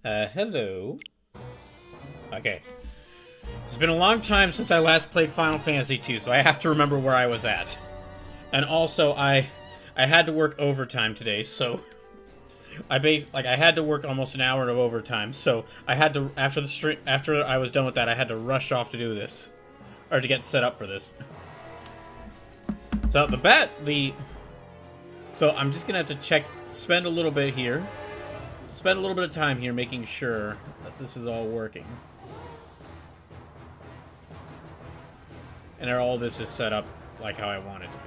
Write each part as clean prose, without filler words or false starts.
Hello. Okay. It's been a long time since I last played Final Fantasy II, so I have to remember where I was at. And also, I had to work overtime today, so I had to work almost an hour of overtime, so I had to after I was done with that, I had to rush off to do this, or to get set up for this. So so I'm just gonna have to spend a little bit of time here making sure that this is all working. And all this is set up like how I want it to be.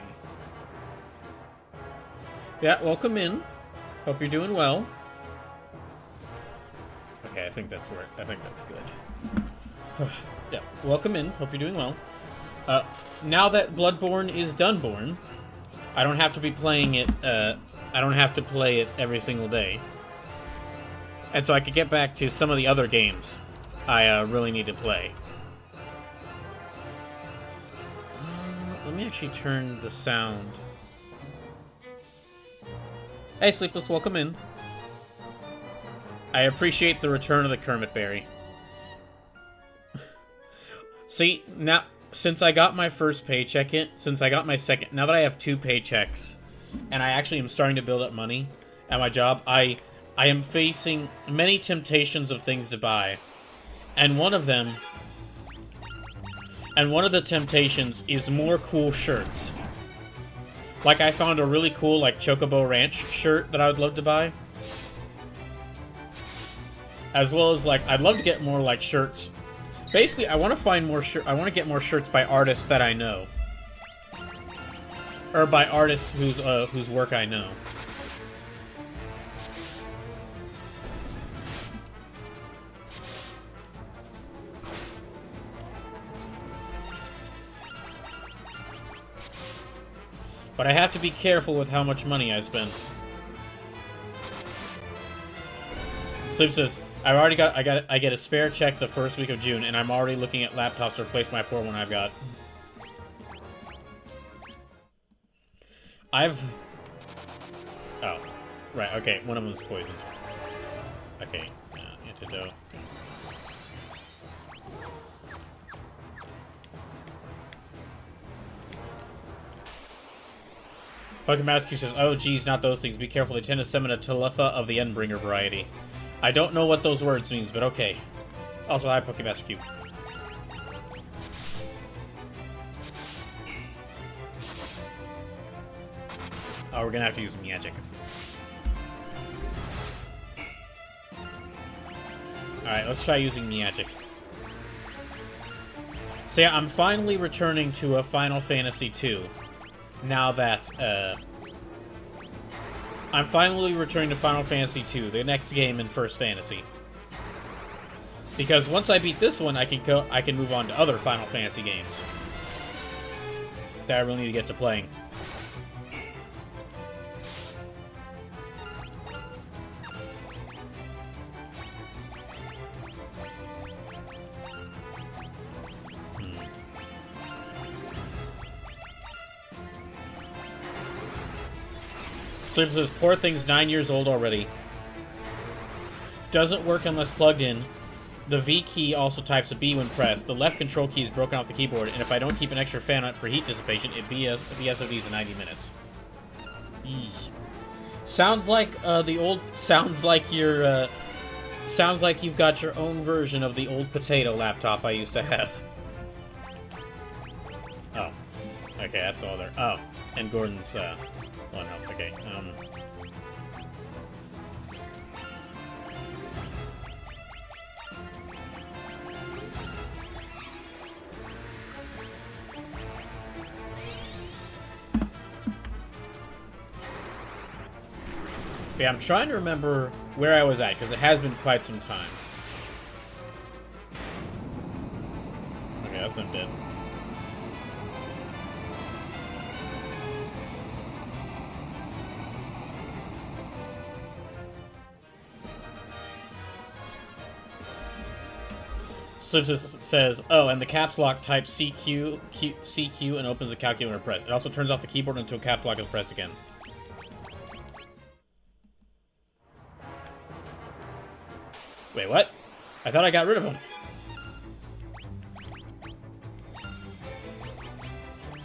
Yeah, welcome in. Hope you're doing well. Okay, I think that's good. Yeah, welcome in. Hope you're doing well. Now that Bloodborne is done-borne, I don't have to be playing it, I don't have to play it every single day. And so I could get back to some of the other games I really need to play. Let me actually turn the sound. Hey, Sleepless, welcome in. I appreciate the return of the Kermit Berry. See, now, since I got my first paycheck since I got my second, now that I have 2 paychecks, and I actually am starting to build up money at my job, I am facing many temptations of things to buy. And one of the temptations is more cool shirts. Like, I found a really cool, like, Chocobo Ranch shirt that I would love to buy. As well as, like, I'd love to get more, like, shirts. Basically, I want to find more I want to get more shirts by artists that I know. Or by artists whose work I know. But I have to be careful with how much money I spend. Sleep says, I get a spare check the first week of June, and I'm already looking at laptops to replace my poor one I've got. Oh. Right, okay, one of them was poisoned. Okay, antidote. Okay. Pokemon says, oh geez, not those things. Be careful, they tend to summon a Telefa of the Endbringer variety. I don't know what those words means, but okay. Also, hi, Pokemaster Cube. Oh, we're gonna have to use magic. Alright, let's try using magic. So yeah, I'm finally returning to a Final Fantasy II. Now that, I'm finally returning to Final Fantasy II, the next game in First Fantasy. Because once I beat this one, I can move on to other Final Fantasy games that I really need to get to playing. Sleep says, poor thing's 9 years old already. Doesn't work unless plugged in. The V key also types a B when pressed. The left control key is broken off the keyboard, and if I don't keep an extra fan on it for heat dissipation, it BSODs in 90 minutes. Eesh. Sounds like sounds like you've got your own version of the old potato laptop I used to have. Oh. Okay, that's all there. Oh. And Gordon's, one health. Okay, yeah, I'm trying to remember where I was at, because it has been quite some time. Okay, that's them dead. Slipsis says, oh, and the caps lock types CQ and opens the calculator press. It also turns off the keyboard until caps lock is pressed again. Wait, what? I thought I got rid of them.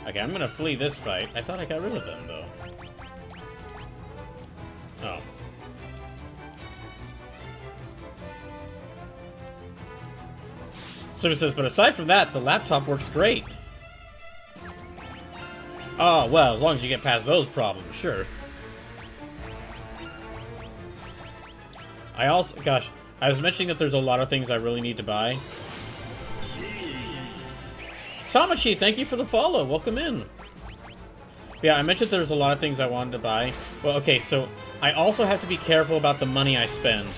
Okay, I'm gonna flee this fight. I thought I got rid of them, though. Oh. So it says, but aside from that, the laptop works great. Oh, well, as long as you get past those problems, sure. I also, gosh, I was mentioning that there's a lot of things I really need to buy. Tamachi, thank you for the follow. Welcome in. Yeah, I mentioned there's a lot of things I wanted to buy. Well, okay, so I also have to be careful about the money I spend.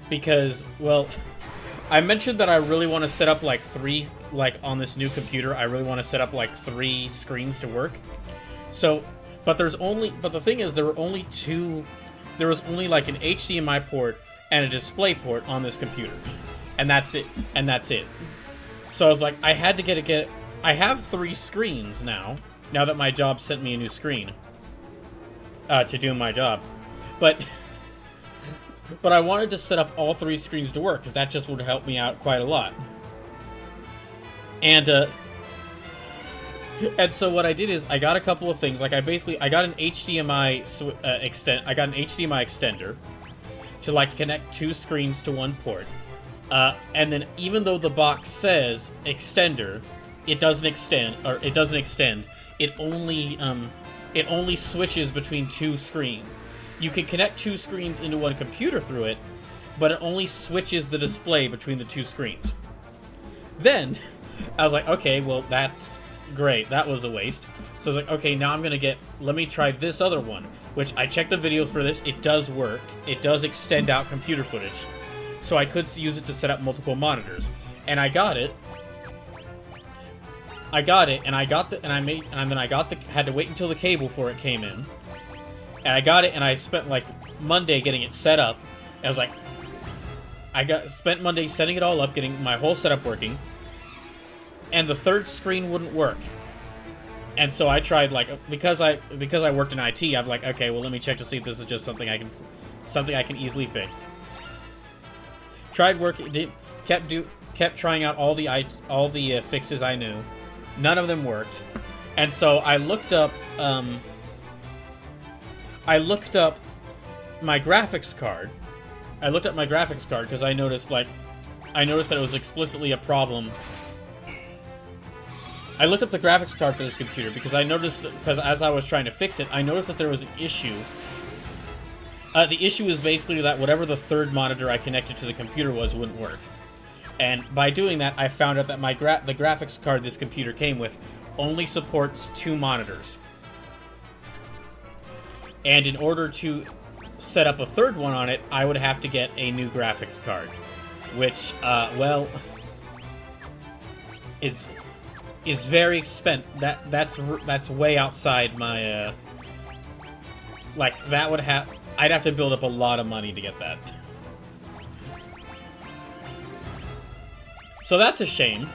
Because, well, I mentioned that I really want to set up like on this new computer, I really want to set up like 3 screens to work. So, but the thing is, there was only like an HDMI port and a display port on this computer. And that's it. So I was like, I had to I have 3 screens now that my job sent me a new screen to do my job. But I wanted to set up all 3 screens to work, because that just would help me out quite a lot. And so what I did is I got a couple of things. Like I got an HDMI extender to like connect 2 screens to one port. And then even though the box says extender, it doesn't extend. It only switches between 2 screens. You can connect 2 screens into one computer through it, but it only switches the display between the 2 screens. Then, I was like, okay, well, that's great. That was a waste. So I was like, okay, now let me try this other one, which I checked the videos for this. It does work. It does extend out computer footage. So I could use it to set up multiple monitors. And I got it. And then I had to wait until the cable for it came in. And I got it, and I spent like Monday getting it set up. I was like, spent Monday setting it all up, getting my whole setup working, and the 3rd screen wouldn't work. And so I tried, like, because I worked in IT, I'm like, okay, well, let me check to see if this is just something I can easily fix. Tried working, kept trying out all the fixes I knew. None of them worked, and so I looked up my graphics card. Because I noticed that it was explicitly a problem. I looked up the graphics card for this computer because as I was trying to fix it, I noticed that there was an issue. The issue is basically that whatever the 3rd monitor I connected to the computer wouldn't work. And by doing that, I found out that the graphics card this computer came with only supports 2 monitors. And in order to set up a 3rd one on it, I would have to get a new graphics card, which, well, is very expensive. That's way outside my, I'd have to build up a lot of money to get that. So that's a shame.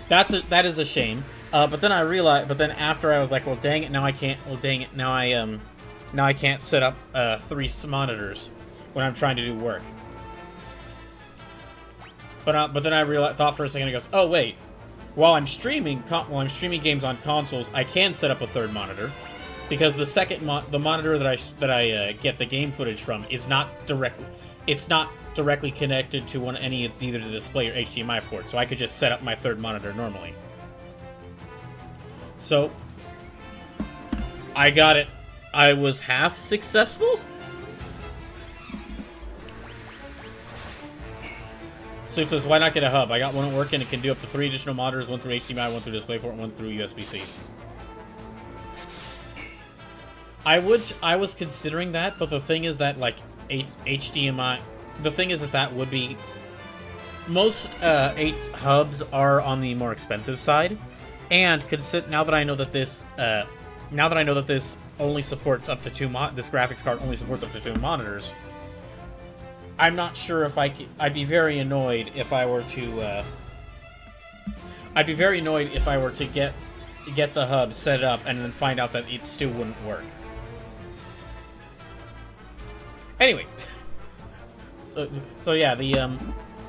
That is a shame. But then I realized. But then after I was like, well, dang it! Now I can't. Well, dang it! Now I can't set up 3 monitors when I'm trying to do work. But then I thought for a second. It goes, oh wait, while I'm streaming games on consoles, I can set up a 3rd monitor, because the monitor that I get the game footage from is not directly connected to either the display or HDMI port, so I could just set up my 3rd monitor normally. So I got it. I was half successful. So it says, why not get a hub? I got one at work and it can do up to 3 additional monitors, 1 through HDMI, 1 through DisplayPort, and 1 through USB-C. I was considering that, but the thing is that, like, HDMI... The thing is that would be... Most 8 hubs are on the more expensive side, and now that I know that this only supports up to 2 this graphics card only supports up to 2 monitors, I'm not sure if I'd be very annoyed if I were to get the hub set up and then find out that it still wouldn't work. Anyway, So yeah,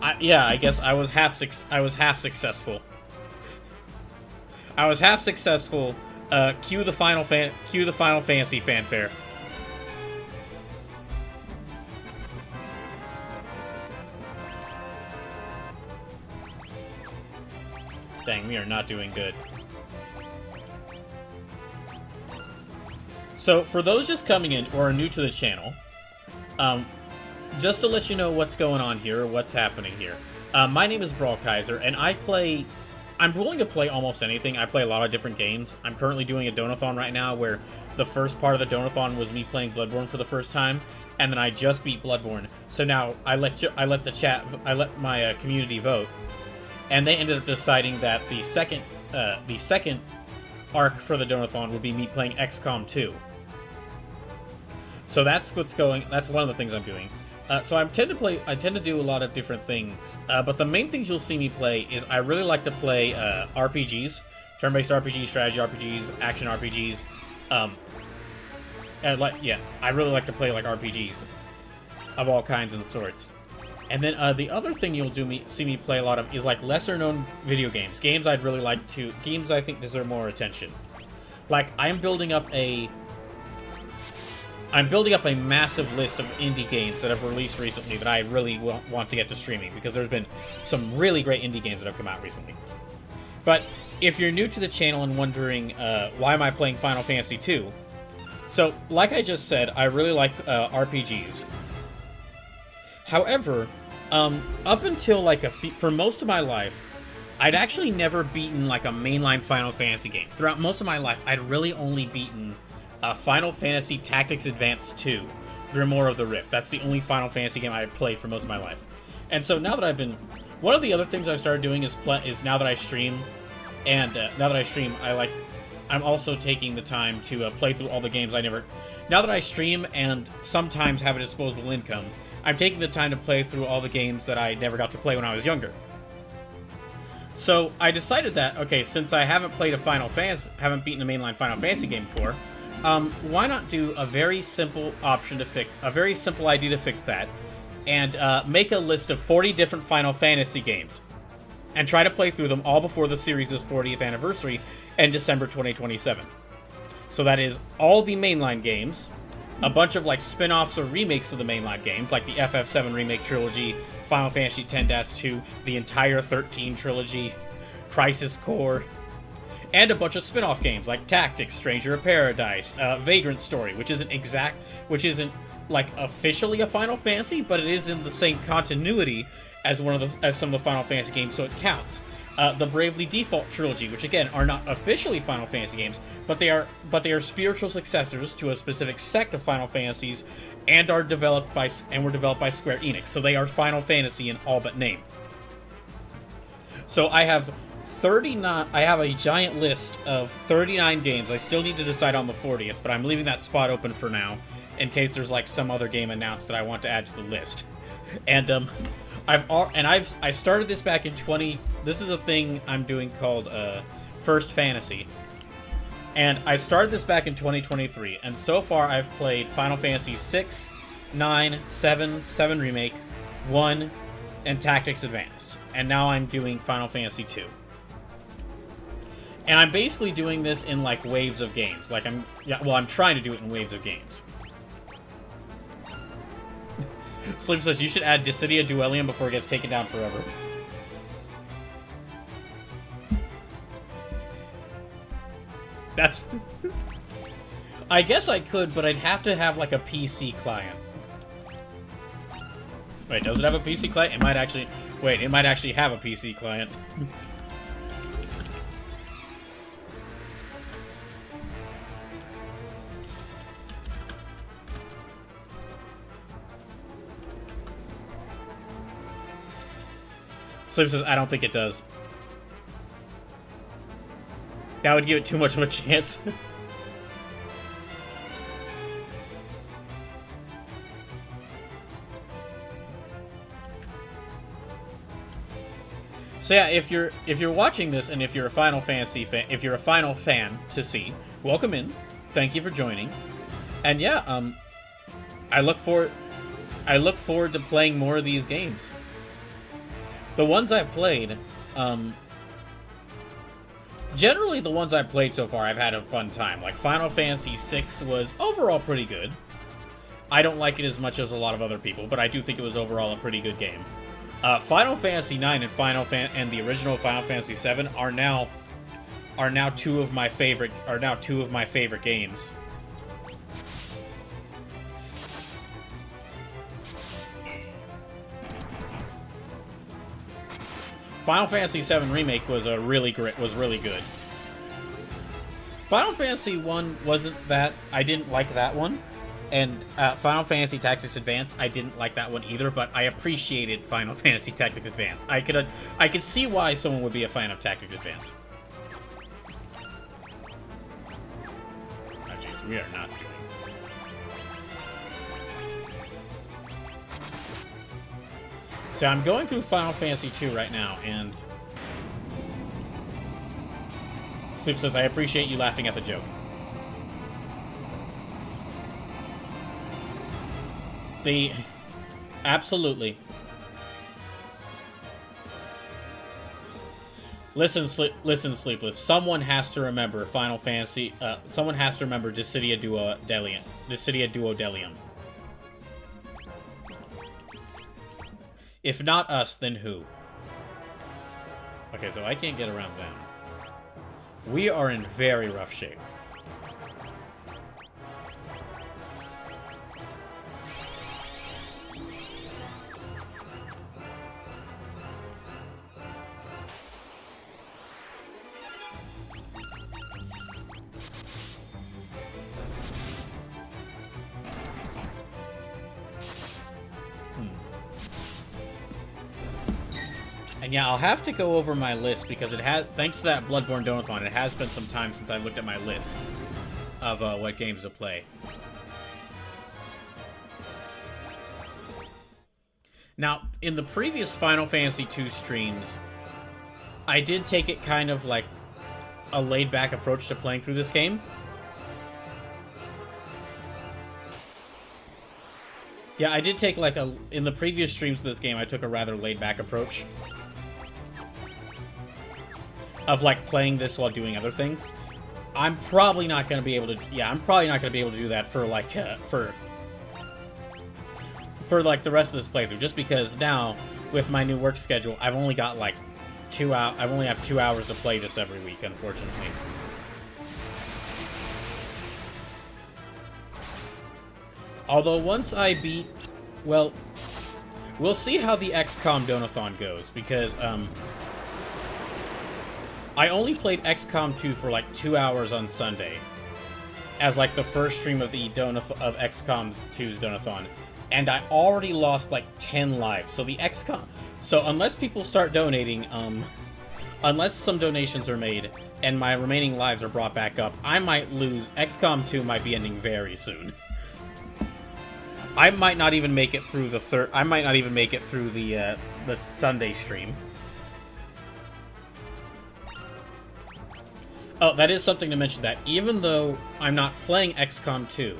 I guess I was half successful. I was half successful. Cue the Final Fantasy fanfare. Dang, we are not doing good. So, for those just coming in or are new to the channel, just to let you know what's going on here, or what's happening here. My name is Brawl Kaiser, and I'm willing to play almost anything. I play a lot of different games. I'm currently doing a donathon right now, where the first part of the donathon was me playing Bloodborne for the first time, and then I just beat Bloodborne. So now I let my community vote, and they ended up deciding that the second arc for the donathon would be me playing XCOM 2. So that's one of the things I'm doing. So I tend to do a lot of different things, but the main things you'll see me play is I really like to play RPGs, turn-based RPGs, strategy RPGs, action RPGs, I really like to play like RPGs of all kinds and sorts. And then the other thing you'll see me play a lot of is like lesser-known video games, games I think deserve more attention. Like I'm building up a massive list of indie games that have released recently that I really want to get to streaming, because there's been some really great indie games that have come out recently. But if you're new to the channel and wondering why am I playing Final Fantasy II, so like I just said, I really like RPGs. However, up until for most of my life, I'd actually never beaten like a mainline Final Fantasy game. Throughout most of my life, I'd really only beaten Final Fantasy Tactics Advance 2, Grimoire of the Rift. That's the only Final Fantasy game I played for most of my life. And so now that one of the other things I started doing is now that I stream, and I'm also taking the time to play through all the games now that I stream and sometimes have a disposable income, I'm taking the time to play through all the games that I never got to play when I was younger. So I decided that, okay, since I haven't beaten a mainline Final Fantasy game before, why not do a very simple idea to fix that, and make a list of 40 different Final Fantasy games, and try to play through them all before the series' 40th anniversary in December 2027. So that is all the mainline games, a bunch of like spin-offs or remakes of the mainline games, like the FF7 Remake Trilogy, Final Fantasy X-2, the entire 13 trilogy, Crisis Core, and a bunch of spin-off games like Tactics, Stranger of Paradise, Vagrant Story, which isn't like officially a Final Fantasy, but it is in the same continuity as some of the Final Fantasy games, so it counts. The Bravely Default trilogy, which again are not officially Final Fantasy games, but they are spiritual successors to a specific sect of Final Fantasies, and were developed by Square Enix. So they are Final Fantasy in all but name. So I have a giant list of 39 games. I still need to decide on the 40th, but I'm leaving that spot open for now, in case there's like some other game announced that I want to add to the list. And I started this back in this is a thing I'm doing called First Fantasy. And I started this back in 2023, and so far I've played Final Fantasy 6, 9, 7, 7 Remake, 1, and Tactics Advance. And now I'm doing Final Fantasy 2. And I'm basically doing this in like waves of games. I'm trying to do it in waves of games. Sleep says you should add Dissidia Duellium before it gets taken down forever. That's... I guess I could, but I'd have to have like a PC client. Wait, does it have a PC client? It might actually... Wait, it might actually have a PC client. Sleep says, I don't think it does. That would give it too much of a chance. So yeah, if you're watching this, and if you're a Final Fantasy fan, if you're a Final fan to see, welcome in. Thank you for joining. And yeah, I look forward I look forward to playing more of these games. The ones I've played, generally the ones I've played so far, I've had a fun time. Like, Final Fantasy VI was overall pretty good. I don't like it as much as a lot of other people, but I do think it was overall a pretty good game. Final Fantasy IX and the original Final Fantasy VII are now two of my favorite games. Final Fantasy VII Remake was really good. Final Fantasy 1 wasn't that. I didn't like that one. And Final Fantasy Tactics Advance, I didn't like that one either, but I appreciated Final Fantasy Tactics Advance. I could see why someone would be a fan of Tactics Advance. Oh jeez, we are not doing. So I'm going through Final Fantasy 2 right now, and Sleep says, I appreciate you laughing at the joke. Absolutely. Listen, Sleepless. Someone has to remember Final Fantasy. Someone has to remember Dissidia Duo Delium. If not us, then who? Okay, so I can't get around them. We are in very rough shape. And yeah, I'll have to go over my list because it has, thanks to that Bloodborne Donathon, it has been some time since I looked at my list of what games to play. Now, in the previous Final Fantasy II streams, I did take it kind of like a laid-back approach to playing through this game. Yeah, I did take like in the previous streams of this game, I took a rather laid-back approach of like playing this while doing other things. I'm probably not going to be able to, I'm probably not going to be able to do that for like, for like the rest of this playthrough, just because now, with my new work schedule, I've only got like 2 hours, I only have 2 hours to play this every week, unfortunately. Although once I beat, well, we'll see how the XCOM Donathon goes, because, I only played XCOM 2 for like 2 hours on Sunday, as like the first stream of the of XCOM 2's Donathon, and I already lost like 10 lives. So the XCOM, so unless people start donating, unless some donations are made and my remaining lives are brought back up, I might lose. XCOM 2 might be ending very soon. I might not even make it through the I might not even make it through the Sunday stream. Oh, that is something to mention, that even though I'm not playing XCOM 2,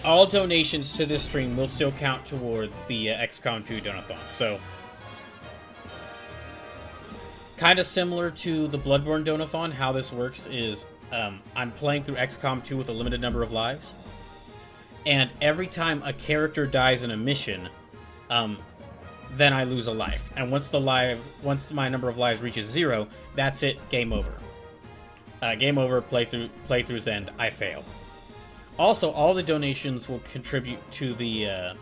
all donations to this stream will still count toward the XCOM 2 Donathon. So, kind of similar to the Bloodborne Donathon, how this works is I'm playing through XCOM 2 with a limited number of lives. And every time a character dies in a mission, then I lose a life. And once my number of lives reaches 0, that's it. Game over. Game over. Playthrough's end. I fail. Also, all the donations will contribute to the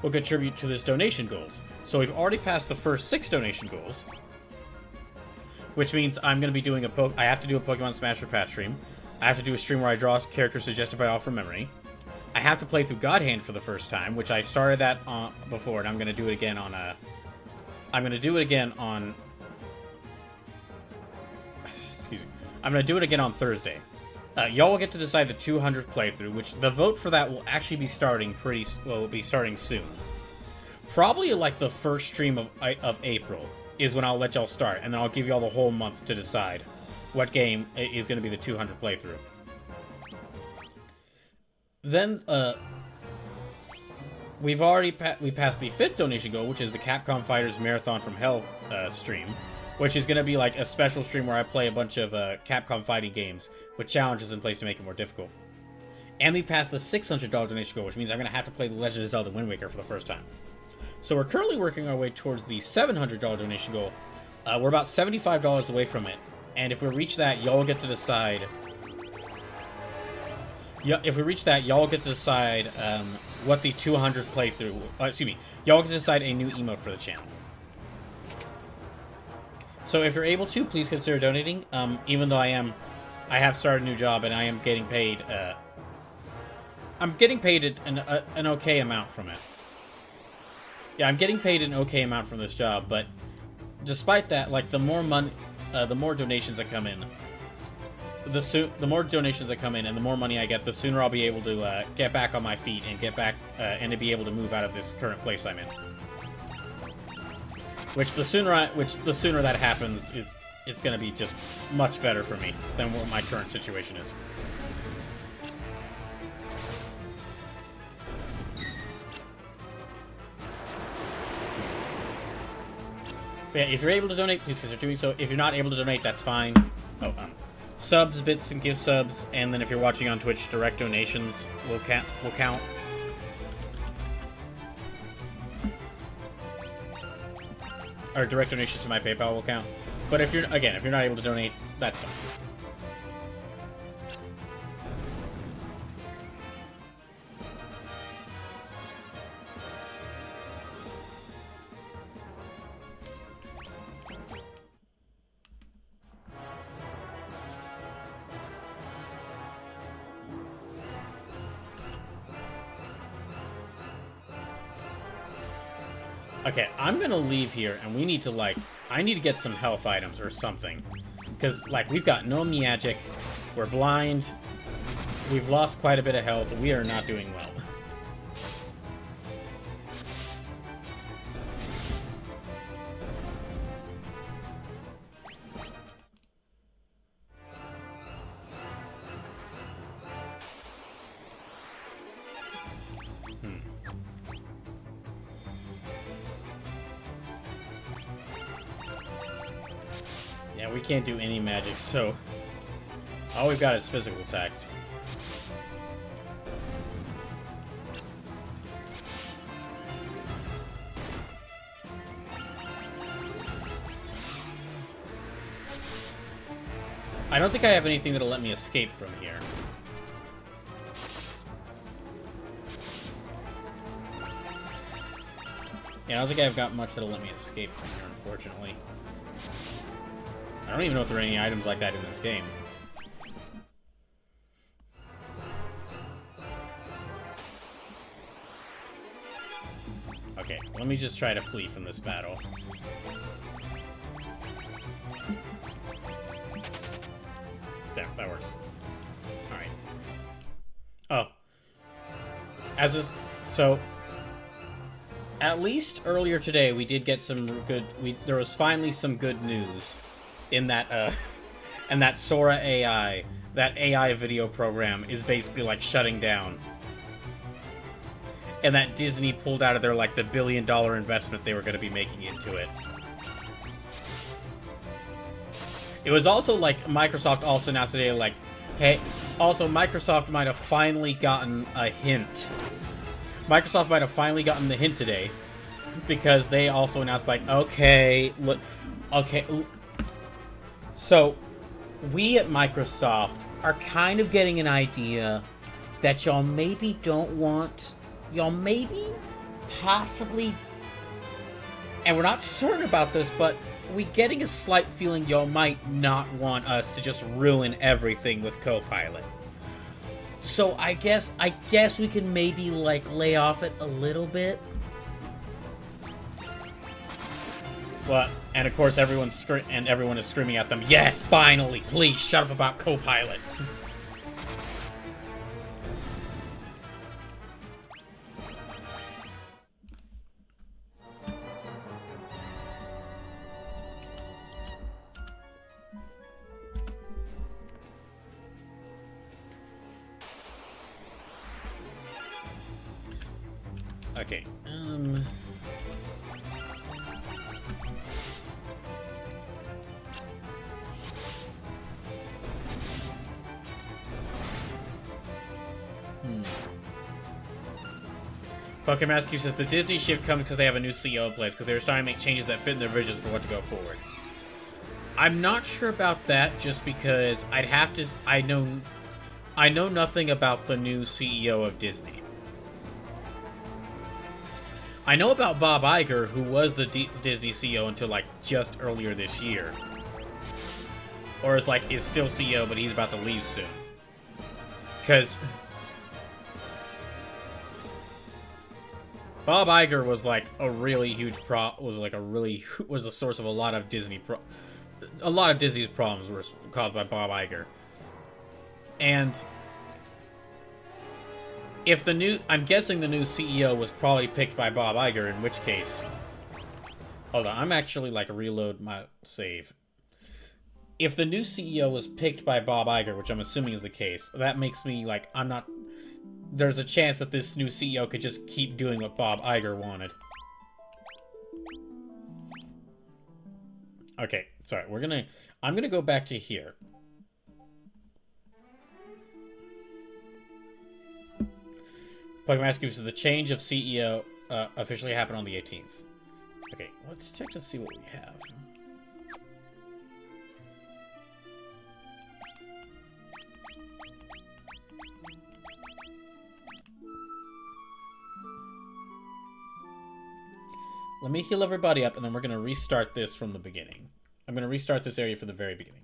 this donation goals. So we've already passed the first 6 donation goals, which means I'm going to be doing I have to do a Pokemon Smash or Patch stream. I have to do a stream where I draw characters suggested by all from memory. I have to play through God Hand for the first time, which I started that before, and I'm going to do it again on excuse me. I'm going to do it again on Thursday. Y'all will get to decide the 200th playthrough, which the vote for that will actually be starting soon. Probably like the first stream of April is when I'll let y'all start, and then I'll give y'all the whole month to decide what game is going to be the 200 playthrough. Then, we passed the 5th donation goal, which is the Capcom Fighters Marathon from Hell stream, which is going to be like a special stream where I play a bunch of Capcom fighting games with challenges in place to make it more difficult. And we passed the $600 donation goal, which means I'm going to have to play The Legend of Zelda Wind Waker for the first time. So we're currently working our way towards the $700 donation goal. We're about $75 away from it. And if we reach that, y'all get to decide... if we reach that, y'all get to decide what the 200th playthrough... excuse me. Y'all get to decide a new emote for the channel. So if you're able to, please consider donating. Even though I have started a new job and I am getting paid... I'm getting paid an okay amount from it. Yeah, I'm getting paid an okay amount from this job, but despite that, like, the more donations that come in, the more donations that come in and the more money I get, the sooner I'll be able to get back on my feet and get back and to be able to move out of this current place I'm in. Which the sooner that happens, it's going to be just much better for me than what my current situation is. But yeah, if you're able to donate, please consider doing so. If you're not able to donate, that's fine. Oh, subs, bits, and gift subs, and then if you're watching on Twitch, direct donations will count. Or direct donations to my PayPal will count. But if you're not able to donate, that's fine. Okay, I'm gonna leave here, and we need to, like... I need to get some health items or something. Because, like, we've got no magic, we're blind, we've lost quite a bit of health, we are not doing well. Yeah, we can't do any magic, so all we've got is physical attacks. I don't think I have anything that'll let me escape from here. Yeah, I don't think I've got much that'll let me escape from here, unfortunately. I don't even know if there are any items like that in this game. Okay, let me just try to flee from this battle. There, that works. Alright. Oh. So, at least earlier today, we did get some good... there was finally some good news. In that, and that Sora AI, that AI video program is basically, like, shutting down. And that Disney pulled out of their, like, the $1 billion investment they were going to be making into it. It was also, like, Microsoft also announced today, like, hey, also, Microsoft might have finally gotten a hint. Microsoft might have finally gotten the hint today. Because they also announced, like, okay, look, okay... So, we at Microsoft are kind of getting an idea that y'all maybe don't want... Y'all maybe, possibly... And we're not certain about this, but we're getting a slight feeling y'all might not want us to just ruin everything with Copilot. So, I guess we can maybe, like, lay off it a little bit. Well, and of course everyone is screaming at them, yes, finally, please shut up about Copilot. Okay. Pokemon Rescue says the Disney shift comes because they have a new CEO in place because they were starting to make changes that fit in their visions for what to go forward. I'm not sure about that, just because I'd have to. I know nothing about the new CEO of Disney. I know about Bob Iger, who was the Disney CEO until like just earlier this year, or is still CEO, but he's about to leave soon. Because Bob Iger was like a really huge was a source of a lot of Disney's problems were caused by Bob Iger. And if I'm guessing the new CEO was probably picked by Bob Iger, in which case, hold on, I'm actually reload my save. If the new CEO was picked by Bob Iger, which I'm assuming is the case, that makes me there's a chance that this new CEO could just keep doing what Bob Iger wanted. Okay, sorry, I'm gonna go back to here. Pokemon Rescue says the change of CEO officially happened on the 18th. Okay, let's check to see what we have. Let me heal everybody up, and then we're going to restart this from the beginning. I'm going to restart this area from the very beginning.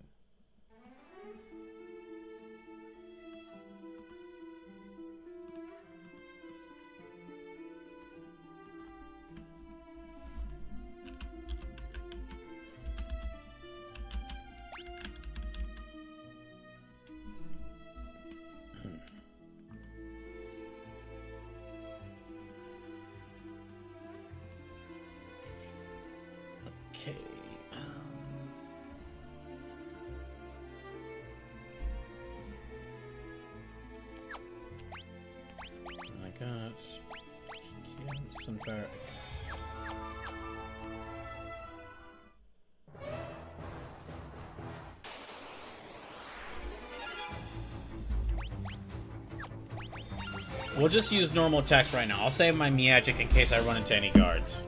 Okay. I got Sunfire. We'll just use normal attacks right now. I'll save my Miagic in case I run into any guards.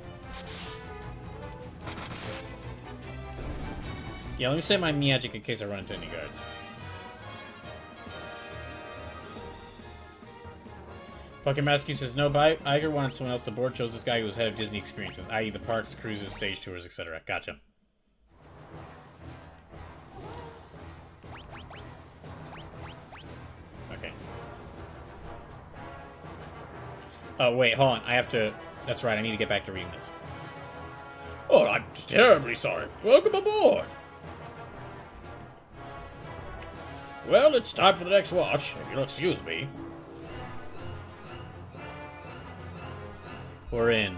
Yeah, let me save my Miagic in case I run into any guards. Pokemon Rescue says, no, Iger wanted someone else. The board chose this guy who was head of Disney experiences, i.e. the parks, cruises, stage tours, etc. Gotcha. Okay. Oh, wait, hold on. I have to... That's right, I need to get back to reading this. Oh, I'm terribly sorry. Welcome aboard. Well, it's time for the next watch, if you'll excuse me. We're in.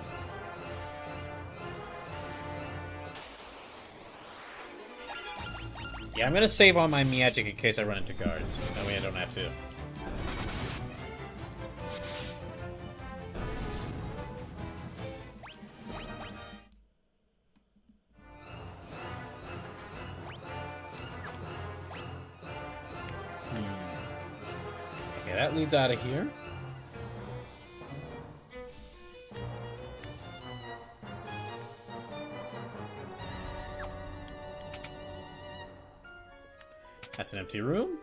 Yeah, I'm gonna save all my Miagic in case I run into guards. That way I don't have to. That leads out of here. That's an empty room.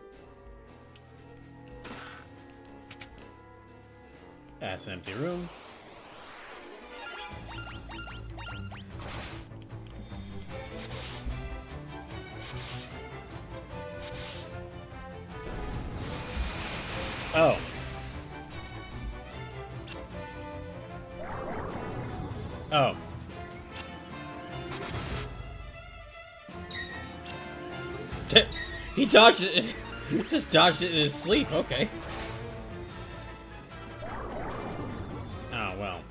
That's an empty room. Oh. Oh. He dodged it. Just dodged it in his sleep. Okay. Oh, well.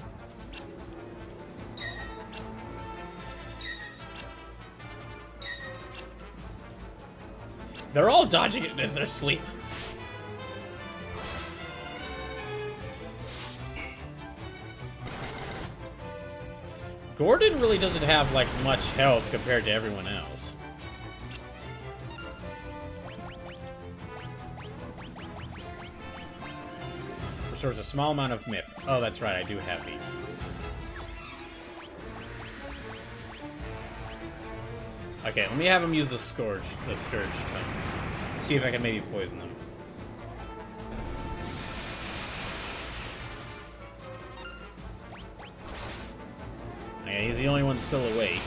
They're all dodging it in their sleep. Gordon really doesn't have, like, much health compared to everyone else. Restores a small amount of MIP. Oh, that's right, I do have these. Okay, let me have him use the Scourge tongue. See if I can maybe poison them. Okay, he's the only one still awake.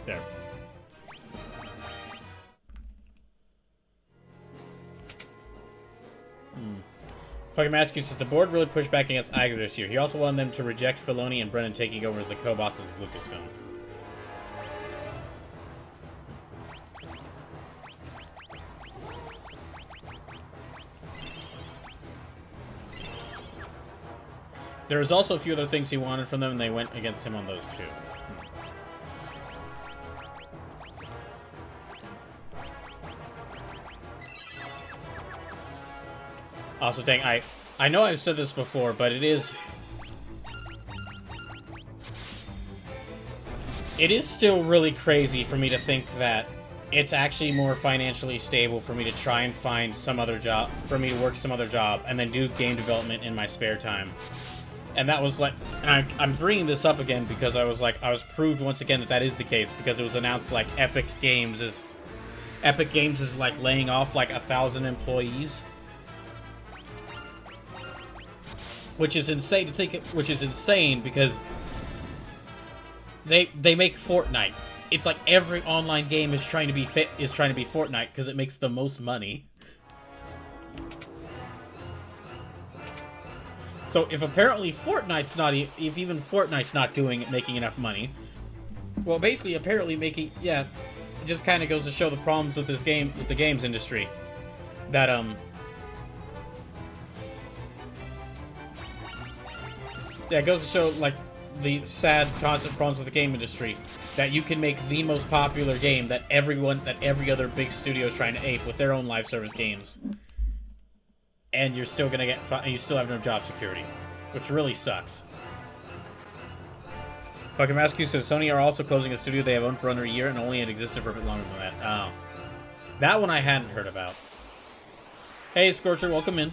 There. Pokemon says the board really pushed back against Iger this year. He also wanted them to reject Filoni and Brennan taking over as the co-bosses of Lucasfilm. There was also a few other things he wanted from them, and they went against him on those too. Also, dang, I know I've said this before, but it is still really crazy for me to think that it's actually more financially stable for me to try and find some other job, for me to work some other job, and then do game development in my spare time. And that was like, and I'm bringing this up again because I was proved once again that that is the case, because it was announced like Epic Games is like laying off like 1,000 employees. Which is insane to think. Which is insane because they make Fortnite. It's like every online game is trying to be Fortnite because it makes the most money. So if apparently Fortnite's not, if even Fortnite's not making enough money, well, basically apparently making, yeah, it just kind of goes to show the problems with this game, with the games industry, that yeah, it goes to show, like, the sad, constant problems with the game industry. That you can make the most popular game that every other big studio is trying to ape with their own live service games. And you're still gonna you still have no job security. Which really sucks. Pokemon SQ says, Sony are also closing a studio they have owned for under a year and only had existed for a bit longer than that. Oh. That one I hadn't heard about. Hey, Scorcher, welcome in.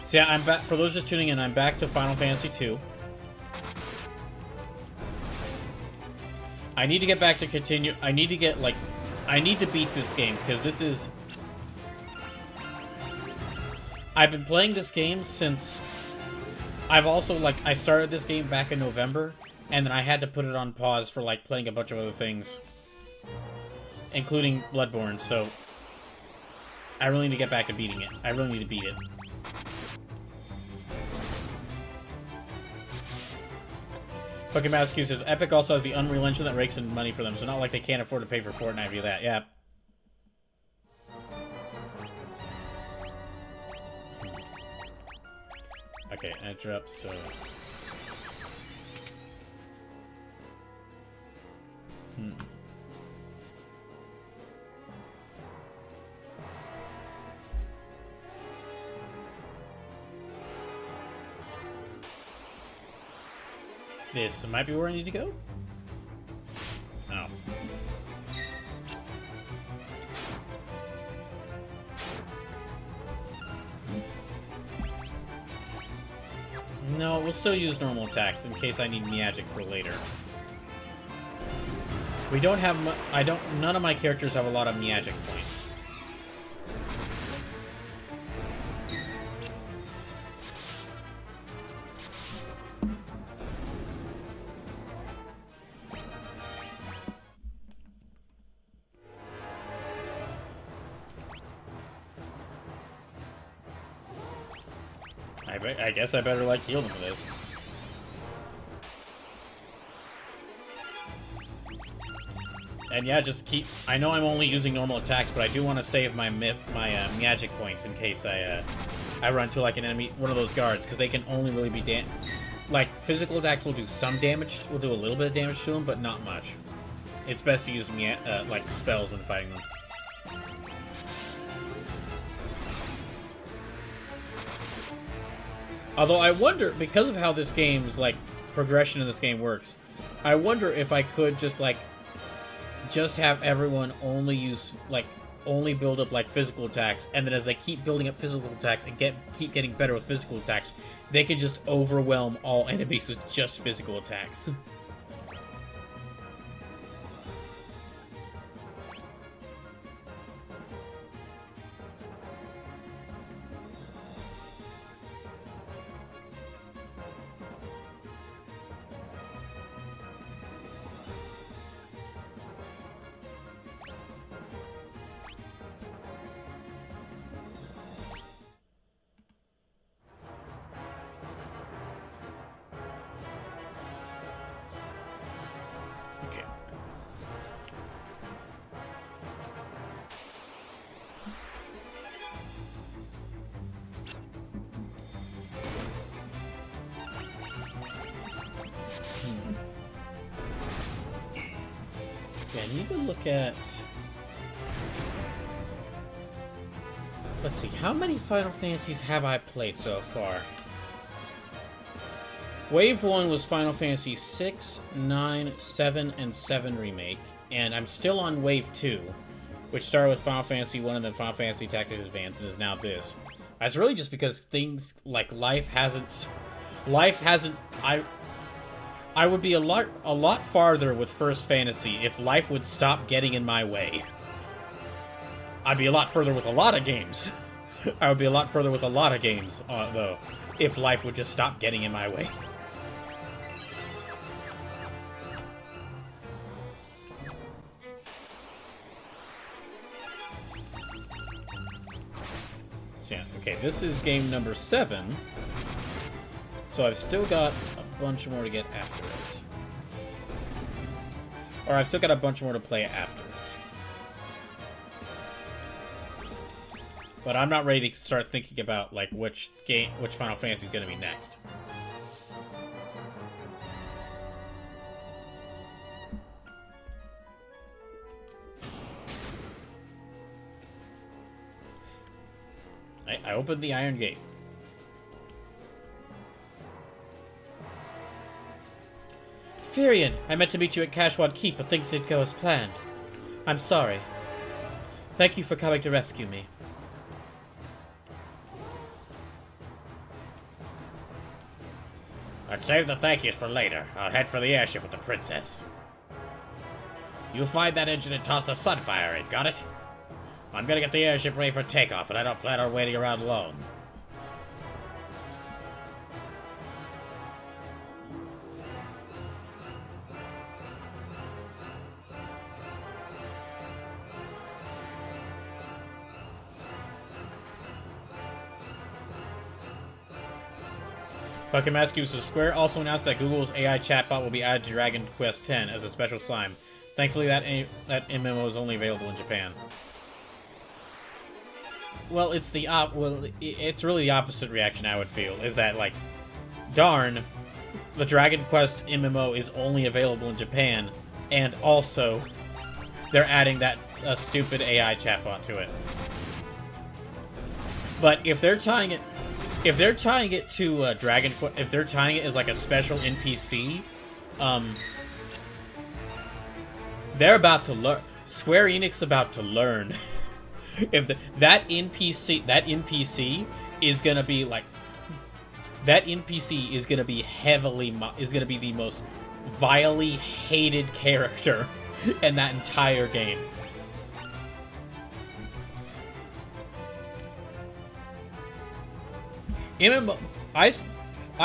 So yeah, I'm back. For those just tuning in, I'm back to Final Fantasy II. I need to get back to continue. I need to get, like, I need to beat this game, because this is... I've been playing this game since... I've also, like, I started this game back in November, and then I had to put it on pause for, like, playing a bunch of other things. Including Bloodborne, so... I really need to get back to beating it. I really need to beat it. Pokemon SQ says, Epic also has the Unreal Engine that rakes in money for them, so not like they can't afford to pay for Fortnite via that. Yeah. Okay, interrupt, so... This might be where I need to go? Oh. No, we'll still use normal attacks in case I need magic for later. We don't have... None of my characters have a lot of magic points. I guess I better, like, heal them for this. And yeah, just keep... I know I'm only using normal attacks, but I do want to save my magic points in case I run into, like, an enemy, one of those guards, because they can only really be like, physical attacks will do some damage, will do a little bit of damage to them, but not much. It's best to use, like, spells when fighting them. Although I wonder, because of how this game's, like, progression in this game works, I wonder if I could just, like, just have everyone only use, like, only build up, like, physical attacks, and then as they keep building up physical attacks and keep getting better with physical attacks, they can just overwhelm all enemies with just physical attacks. Yeah, and you can look at... Let's see, how many Final Fantasies have I played so far? Wave 1 was Final Fantasy 6, 9, 7, and 7 Remake, and I'm still on Wave 2, which started with Final Fantasy 1 and then Final Fantasy Tactics Advance, and is now this. That's really just because things, like, life hasn't... I would be a lot farther with First Fantasy if life would stop getting in my way. I'd be a lot further with a lot of games. I would be a lot further with a lot of games, though, if life would just stop getting in my way. So yeah, okay, this is game number 7. So I've still got a bunch more to get after it. Or I've still got a bunch more to play after it. But I'm not ready to start thinking about, like, which Final Fantasy is going to be next. I opened the Iron Gate. Firion, I meant to meet you at Cashwad Keep, but things didn't go as planned. I'm sorry. Thank you for coming to rescue me. I'd save the thank yous for later. I'll head for the airship with the princess. You find that engine and toss the Sunfire in, got it? I'm gonna get the airship ready for takeoff, and I don't plan on waiting around alone. Pokemon says Square also announced that Google's AI chatbot will be added to Dragon Quest X as a special slime. Thankfully, that MMO is only available in Japan. Well, it's it's really the opposite reaction I would feel. Is that, like, darn, the Dragon Quest MMO is only available in Japan, and also they're adding that stupid AI chatbot to it. But if they're tying it. If they're tying it to Dragon Quest, if they're tying it as like a special NPC, they're about to learn. Square Enix about to learn. If that NPC is gonna be like, that NPC is gonna be the most vilely hated character in that entire game. I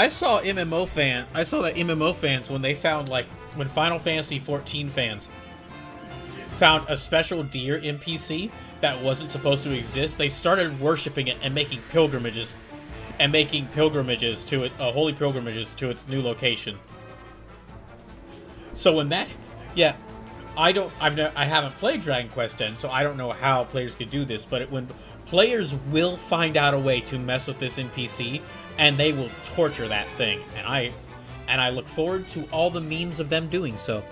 saw that MMO fans when they found, like, when Final Fantasy 14 fans found a special deer NPC that wasn't supposed to exist, they started worshiping it and making pilgrimages to it, holy pilgrimages to its new location. So when that, yeah, I haven't played Dragon Quest X, so I don't know how players could do this, but when players will find out a way to mess with this NPC, and they will torture that thing. And I look forward to all the memes of them doing so.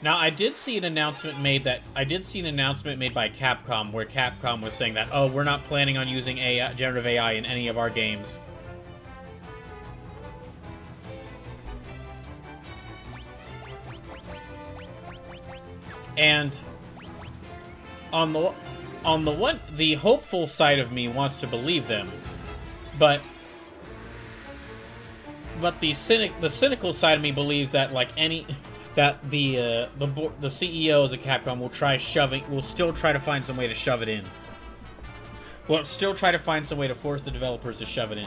Now, I did see an announcement made by Capcom where Capcom was saying that, oh, we're not planning on using generative AI in any of our games. And on the one, the hopeful side of me wants to believe them, but the cynical side of me believes that the CEOs of Capcom will still try to find some way to shove it in. Will still try to find some way to force the developers to shove it in.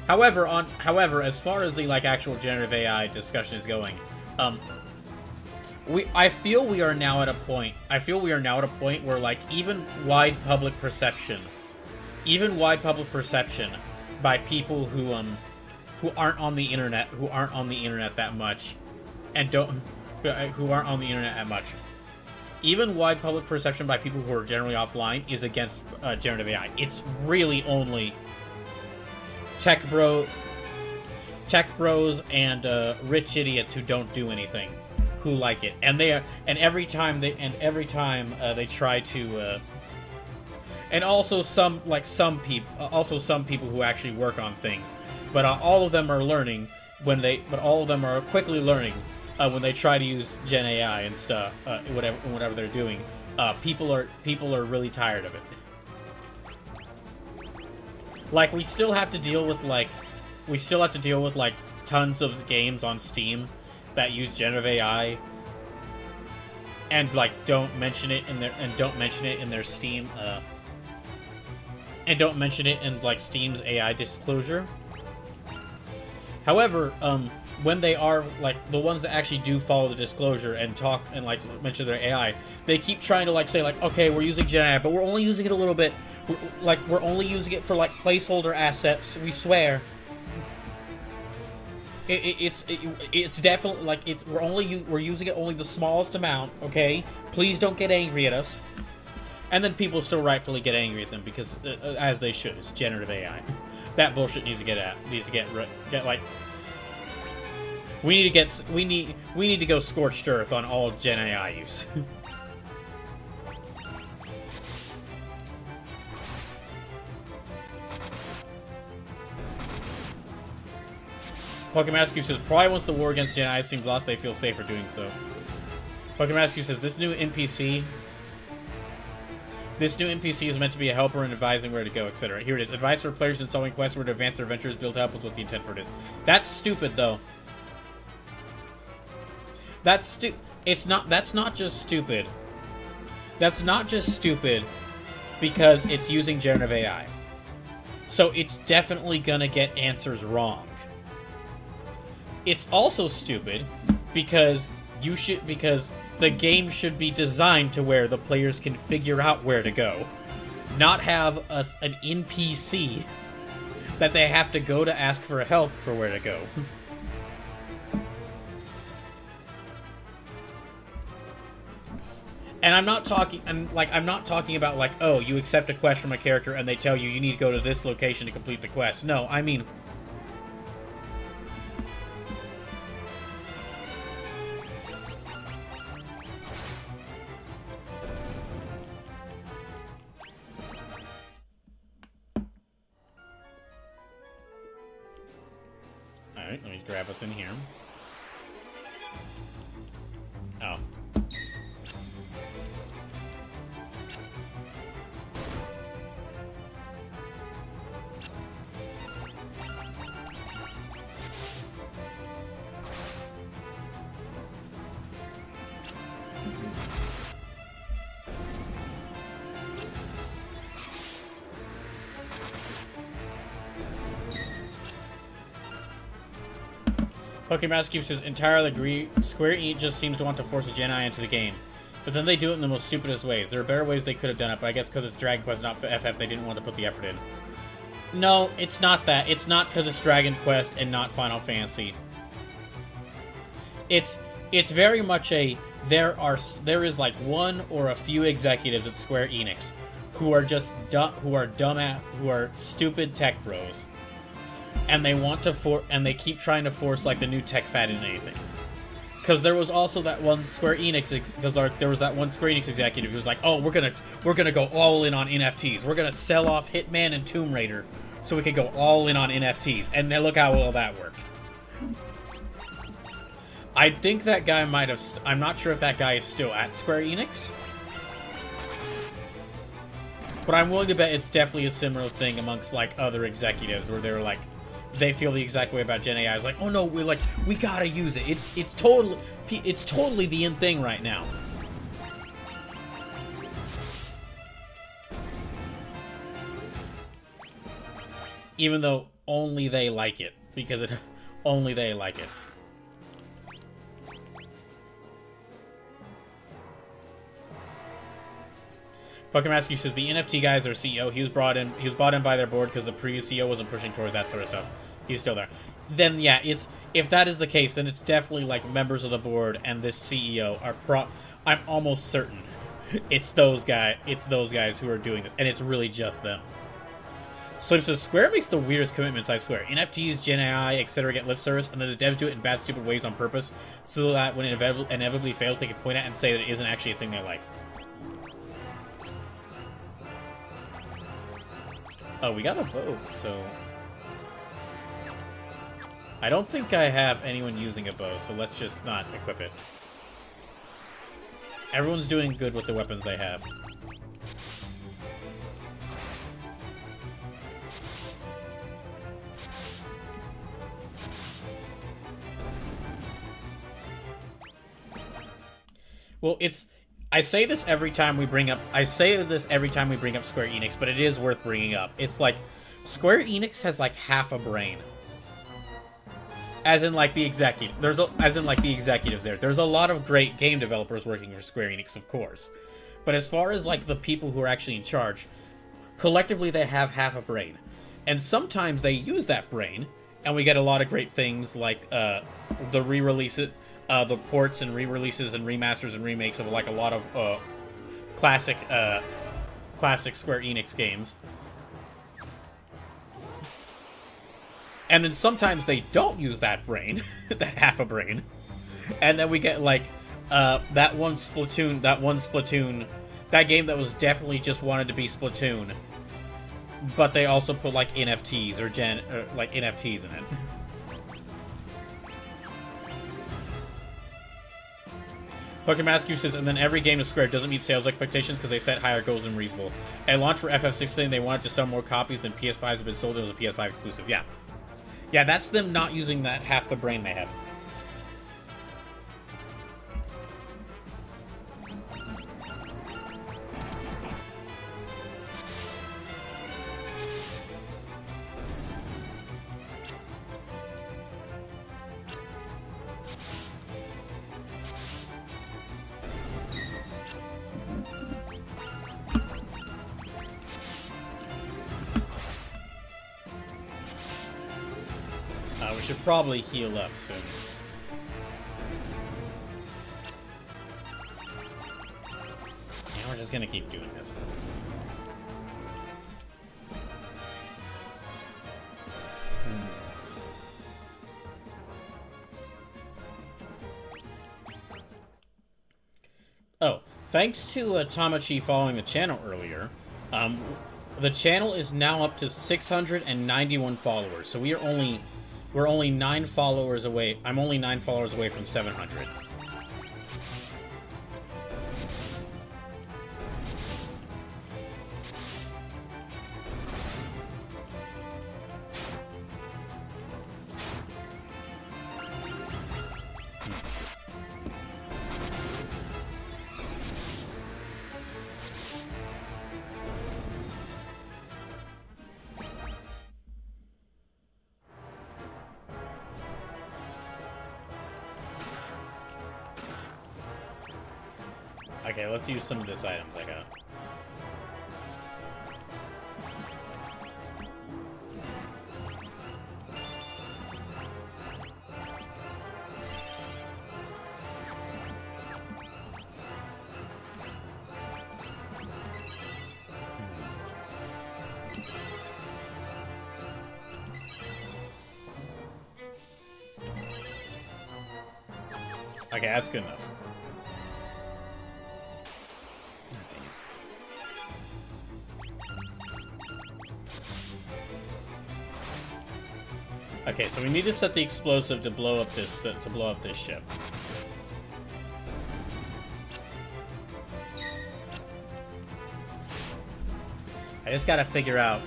However, as far as the actual generative AI discussion is going, I feel we are now at a point where even wide public perception by people who aren't on the internet that much and who aren't on the internet that much. Even wide public perception by people who are generally offline is against generative AI. It's really only tech bros and rich idiots who don't do anything who like it, and every time they try to and also some people who actually work on things, but all of them are quickly learning when they try to use Gen AI and stuff, whatever they're doing. People are really tired of it. We still have to deal with tons of games on Steam that use generative AI and don't mention it in their Steam and don't mention it in Steam's AI disclosure. However, when they are the ones that actually do follow the disclosure and talk and mention their AI, they keep trying to say okay, we're using Gen AI, but we're only using it a little bit. We're only using it for placeholder assets. We swear. It's definitely we're using it only the smallest amount. Okay, please don't get angry at us. And then people still rightfully get angry at them because, as they should, it's generative AI. That bullshit needs to get we need to go scorched earth on all Gen AI use. Pokemon Rescue says, probably once the war against Gen AI seems lost, they feel safer doing so. Pokemon Rescue says, this new NPC is meant to be a helper in advising where to go, etc. Here it is. Advice for players in solving quests where to advance their adventures, build help is what the intent for it is. That's stupid, though. That's not just stupid. That's not just stupid because it's using generative AI. So it's definitely gonna get answers wrong. It's also stupid because the game should be designed to where the players can figure out where to go, not have an NPC that they have to go to ask for help for where to go. And I'm not talking about oh, you accept a quest from a character and they tell you need to go to this location to complete the quest. No, I mean, alright, let me grab what's in here. Oh. Pokemon Master Cube says, entirely agree. Square Enix just seems to want to force a Gen AI into the game. But then they do it in the most stupidest ways. There are better ways they could have done it, but I guess because it's Dragon Quest, not for FF, they didn't want to put the effort in. No, it's not that. It's not because it's Dragon Quest and not Final Fantasy. It's very much a there is like one or a few executives at Square Enix who are just who are stupid tech bros, and they want to and they keep trying to force like the new tech fad in anything. Because there was also that one Square Enix, there was that one Square Enix executive who was like, "Oh, we're gonna go all in on NFTs. We're gonna sell off Hitman and Tomb Raider so we can go all in on NFTs." And then look how well that worked. I think that guy might have. I'm not sure if that guy is still at Square Enix, but I'm willing to bet it's definitely a similar thing amongst like other executives where they were like, they feel the exact way about Gen AI. It's like, oh no, we gotta use it. It's totally the in thing right now. Even though only they like it, because only they like it. Pokemon Rescue says the NFT guy is their CEO. He was brought in by their board because the previous CEO wasn't pushing towards that sort of stuff. He's still there. Then yeah, if that is the case, then it's definitely like members of the board and this CEO are I'm almost certain it's those guys who are doing this, and it's really just them. Slim says Square makes the weirdest commitments, I swear. NFTs, Gen AI, etc. get lip service, and then the devs do it in bad, stupid ways on purpose, so that when it inevitably fails, they can point at and say that it isn't actually a thing they like. Oh, we got a bow, so... I don't think I have anyone using a bow, so let's just not equip it. Everyone's doing good with the weapons they have. Well, I say this every time we bring up Square Enix, but it is worth bringing up. It's like Square Enix has like half a brain. As in like the executive. There's the executives there. There's a lot of great game developers working for Square Enix, of course. But as far as like the people who are actually in charge, collectively they have half a brain. And sometimes they use that brain, and we get a lot of great things like the re-releases, the ports and re-releases and remasters and remakes of like a lot of classic Square Enix games. And then sometimes they don't use that brain, that half a brain, and then we get like that one Splatoon, that game that was definitely just wanted to be Splatoon, but they also put like NFTs or NFTs in it. Pokemon Rescue says, and then every game of Square doesn't meet sales expectations because they set higher goals than reasonable. At launch for FF16, they wanted to sell more copies than PS5s have been sold. It was a PS5 exclusive. Yeah. Yeah, that's them not using that half the brain they have. We should probably heal up soon. Yeah, we're just gonna keep doing this. Oh, thanks to Tamachi following the channel earlier, the channel is now up to 691 followers, so we're only 9 followers away. I'm only 9 followers away from 700. Okay, let's use some of these items I got. Okay, that's good enough. Okay, so we need to set the explosive to blow up this ship. I just gotta figure out.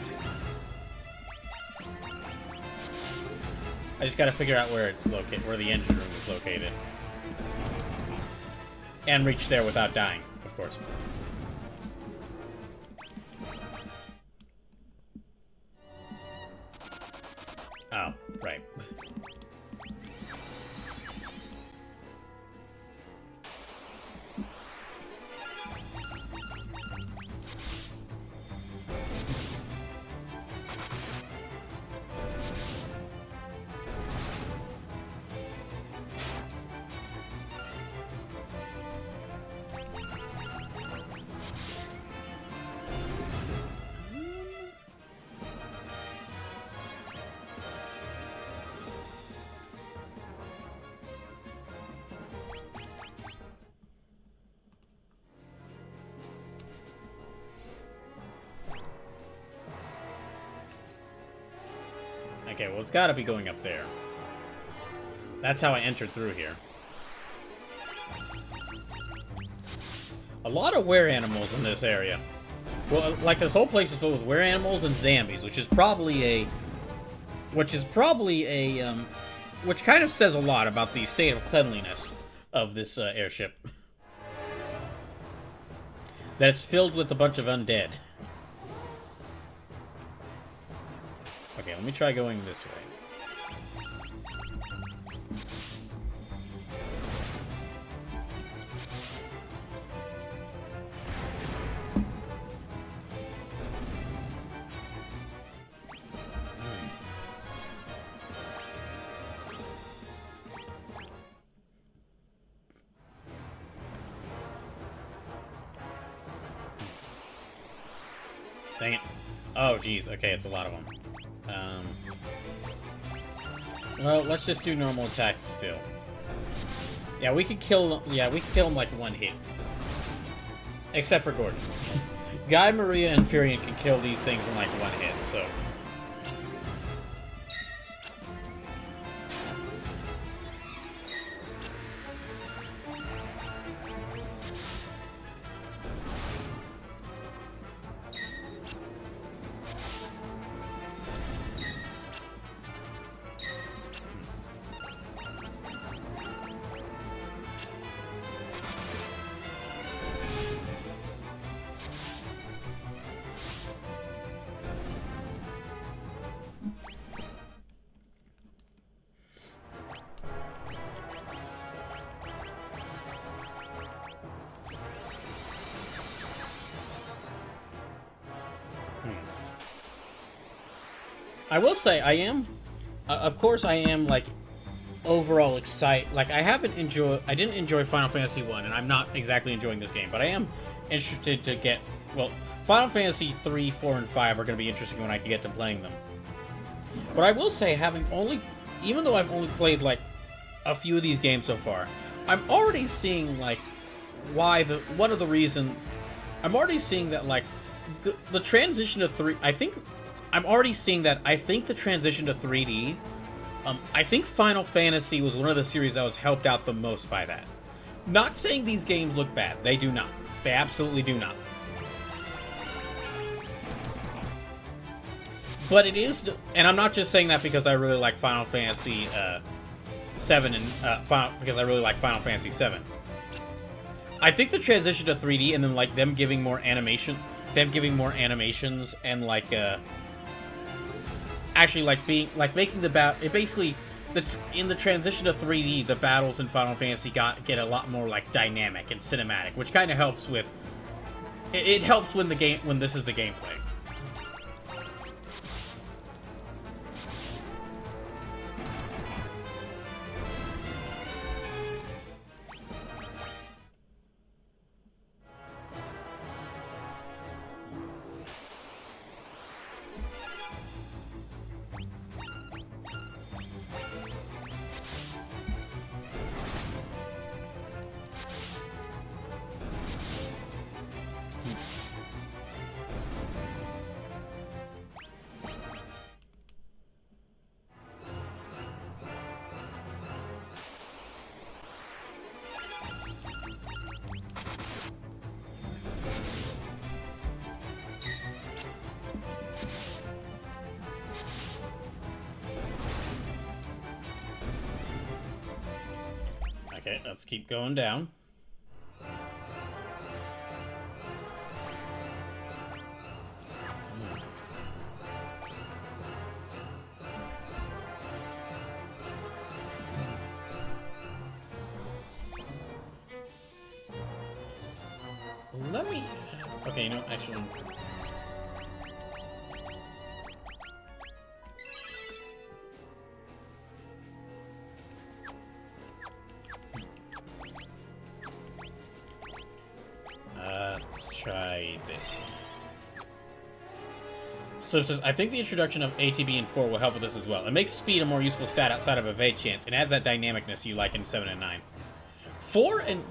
Where it's located, where the engine room is located, and reach there without dying, of course. Oh, right. Okay, well, it's gotta be going up there. That's how I entered through here. A lot of were animals in this area. Well, like, this whole place is filled with were animals and zombies, which kind of says a lot about the state of cleanliness of this airship. That it's filled with a bunch of undead. Okay, let me try going this way. Dang it. Oh, geez. Okay, it's a lot of them. Well, let's just do normal attacks still. Yeah, we could kill him like one hit. Except for Gordon. Guy, Maria, and Furion can kill these things in like one hit, so... I will say, I am, of course I am, like, overall excited. Like, I didn't enjoy Final Fantasy 1, and I'm not exactly enjoying this game, but I am interested to get, well, Final Fantasy 3, 4, and 5 are going to be interesting when I can get to playing them. But I will say, even though I've only played, like, a few of these games so far, I'm already seeing, like, one of the reasons, I'm already seeing that, like, the transition to 3, I think the transition to 3D, I think Final Fantasy was one of the series that was helped out the most by that. Not saying these games look bad. They do not. They absolutely do not. But it is, and I'm not just saying that because I really like Final Fantasy 7 and because I really like Final Fantasy 7. I think the transition to 3D and then like them giving more animations and like actually like making the battle, it basically in the transition to 3D, the battles in Final Fantasy get a lot more like dynamic and cinematic, which kind of helps with it helps when this is the gameplay. Okay, let's keep going down. Let me... Okay, you know, actually... Let's try this. So it says, I think the introduction of ATB in 4 will help with this as well. It makes speed a more useful stat outside of evade chance, and adds that dynamicness you like in 7 and 9. 4 and...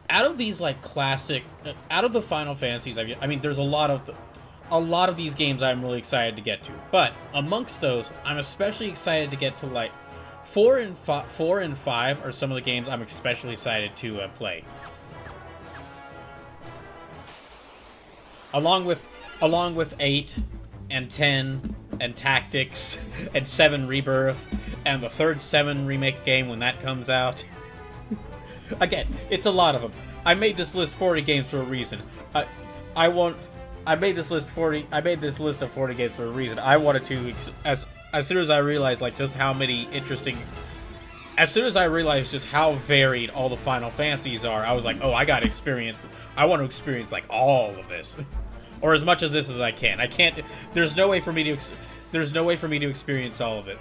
Out of these, like, classic... out of the Final Fantasies, I mean, there's a lot of these games I'm really excited to get to. But, amongst those, I'm especially excited to get to, like... 4 and 5 are some of the games I'm especially excited to play. Along with 8 and 10 and Tactics and 7 Rebirth and the third 7 remake game when that comes out. Again, it's a lot of them. I made this list 40 games for a reason. I made this list of 40 games for a reason. I wanted to, as soon as I realized like just how many interesting, as soon as I realized just how varied all the Final Fantasies are, I was like, oh, I want to experience like all of this, or as much of this as I can. I can't. There's no way for me to experience all of it.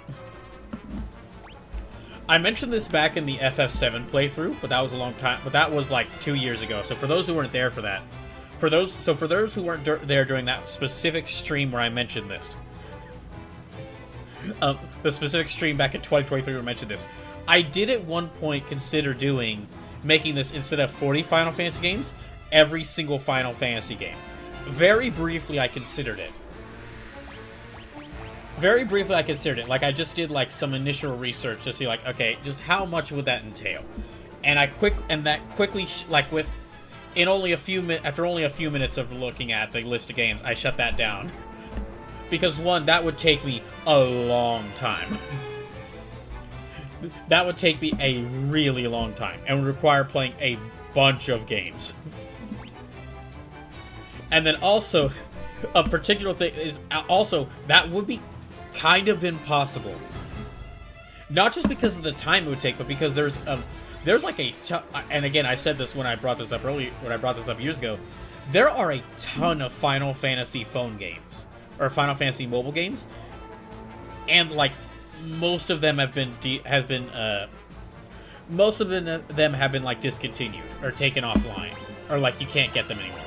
I mentioned this back in the FF7 playthrough, but that was a long time. But that was like 2 years ago. So for those who weren't there for that, for those who weren't there during that specific stream where I mentioned this, the specific stream back in 2023 where I mentioned this, I did at one point consider making this, instead of 40 Final Fantasy games, every single Final Fantasy game. Very briefly, I considered it. Like, I just did, like, some initial research to see, like, okay, just how much would that entail? And after only a few minutes of looking at the list of games, I shut that down. Because, one, that would take me a long time. That would take me a really long time, and would require playing a bunch of games. And then also, a particular thing is, also, that would be kind of impossible. Not just because of the time it would take, but because there's like and again, I said this when I brought this up years ago, there are a ton of Final Fantasy phone games, or Final Fantasy mobile games, and like most of them have been like discontinued or taken offline, or like you can't get them anymore.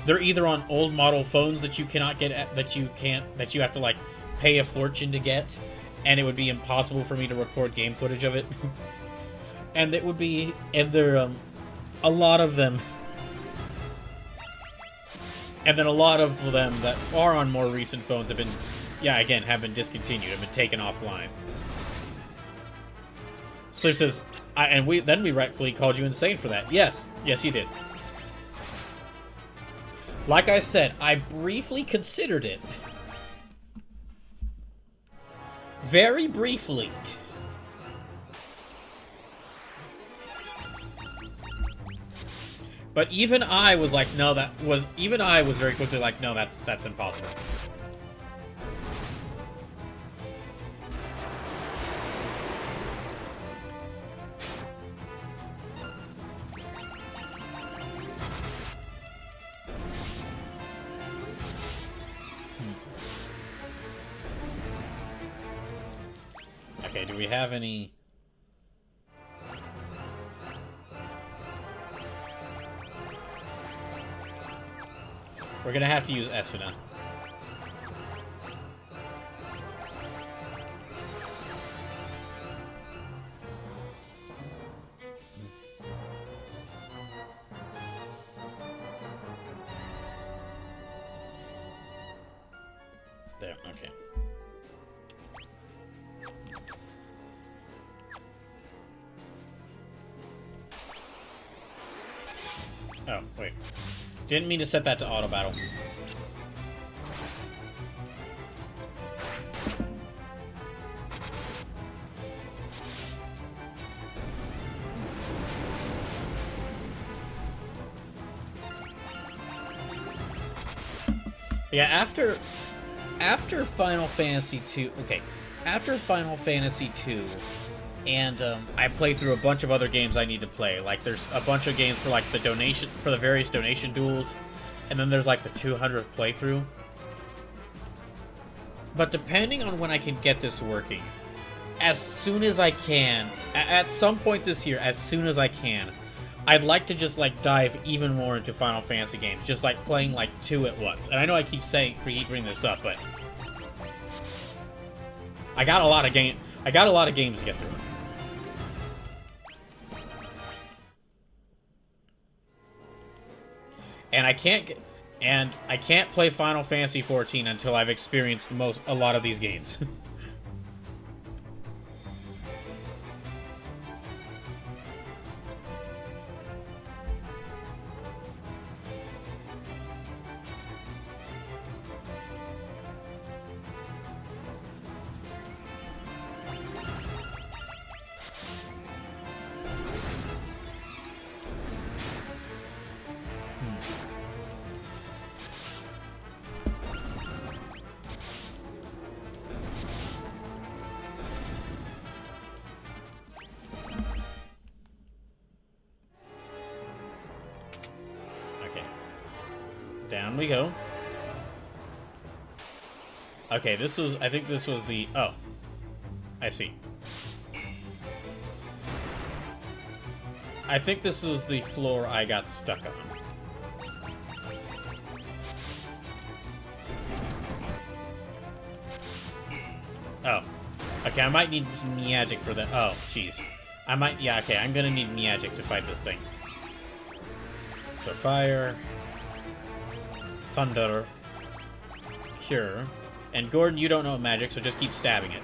They're either on old model phones that you cannot get that you have to like pay a fortune to get, and it would be impossible for me to record game footage of it. And there a lot of them, and then a lot of them that are on more recent phones have been discontinued, have been taken offline. So it says, we rightfully called you insane for that. Yes, you did. Like I said, I briefly considered it. Very briefly. But even I was like, no, even I was very quickly like, no, that's impossible. Okay, do we have any... We're gonna have to use Esuna. There, okay. Oh, wait. Didn't mean to set that to auto battle. Yeah, after Final Fantasy 2, okay, after Final Fantasy 2, and I played through a bunch of other games I need to play. Like, there's a bunch of games for like the various donation duels, and then there's like the 200th playthrough. But depending on when I can get this working, as soon as I can, at some point this year, as soon as I can, I'd like to just like dive even more into Final Fantasy games, just like playing like 2 at once. And I know I keep bringing this up, but I got a lot of games to get through. And I can't play Final Fantasy 14 until I've experienced a lot of these games. Down we go. Okay, I think this was the... Oh. I see. I think this was the floor I got stuck on. Oh. Okay, I might need Magic for that. Oh, jeez. Yeah, okay, I'm gonna need Magic to fight this thing. So, fire... Thunder, Cure, and Gordon, you don't know magic, so just keep stabbing it.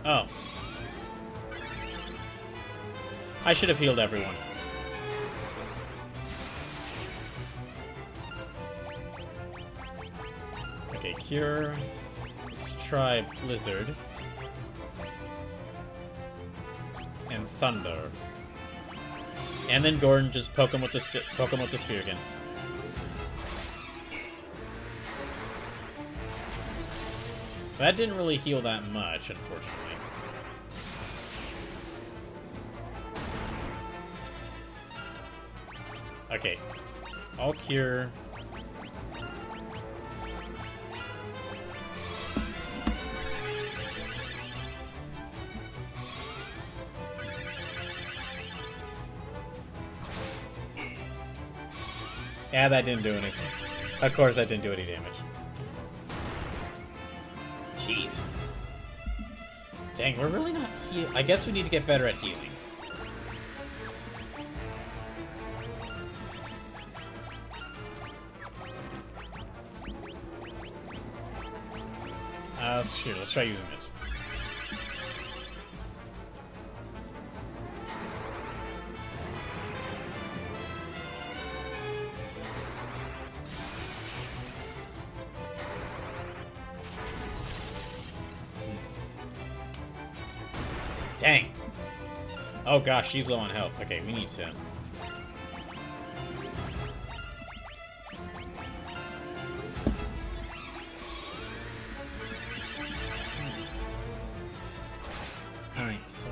Oh. I should have healed everyone. Okay, Cure. Let's try Blizzard. And Thunder. And then Gordon just poke him with the spear again. That didn't really heal that much, unfortunately. Okay. I'll cure. Yeah, that didn't do anything. Of course, that didn't do any damage. Jeez. Dang, we're really not heal. I guess we need to get better at healing. Sure, let's try using this. Dang. Oh gosh, she's low on health. Okay, we need to... Alright, so...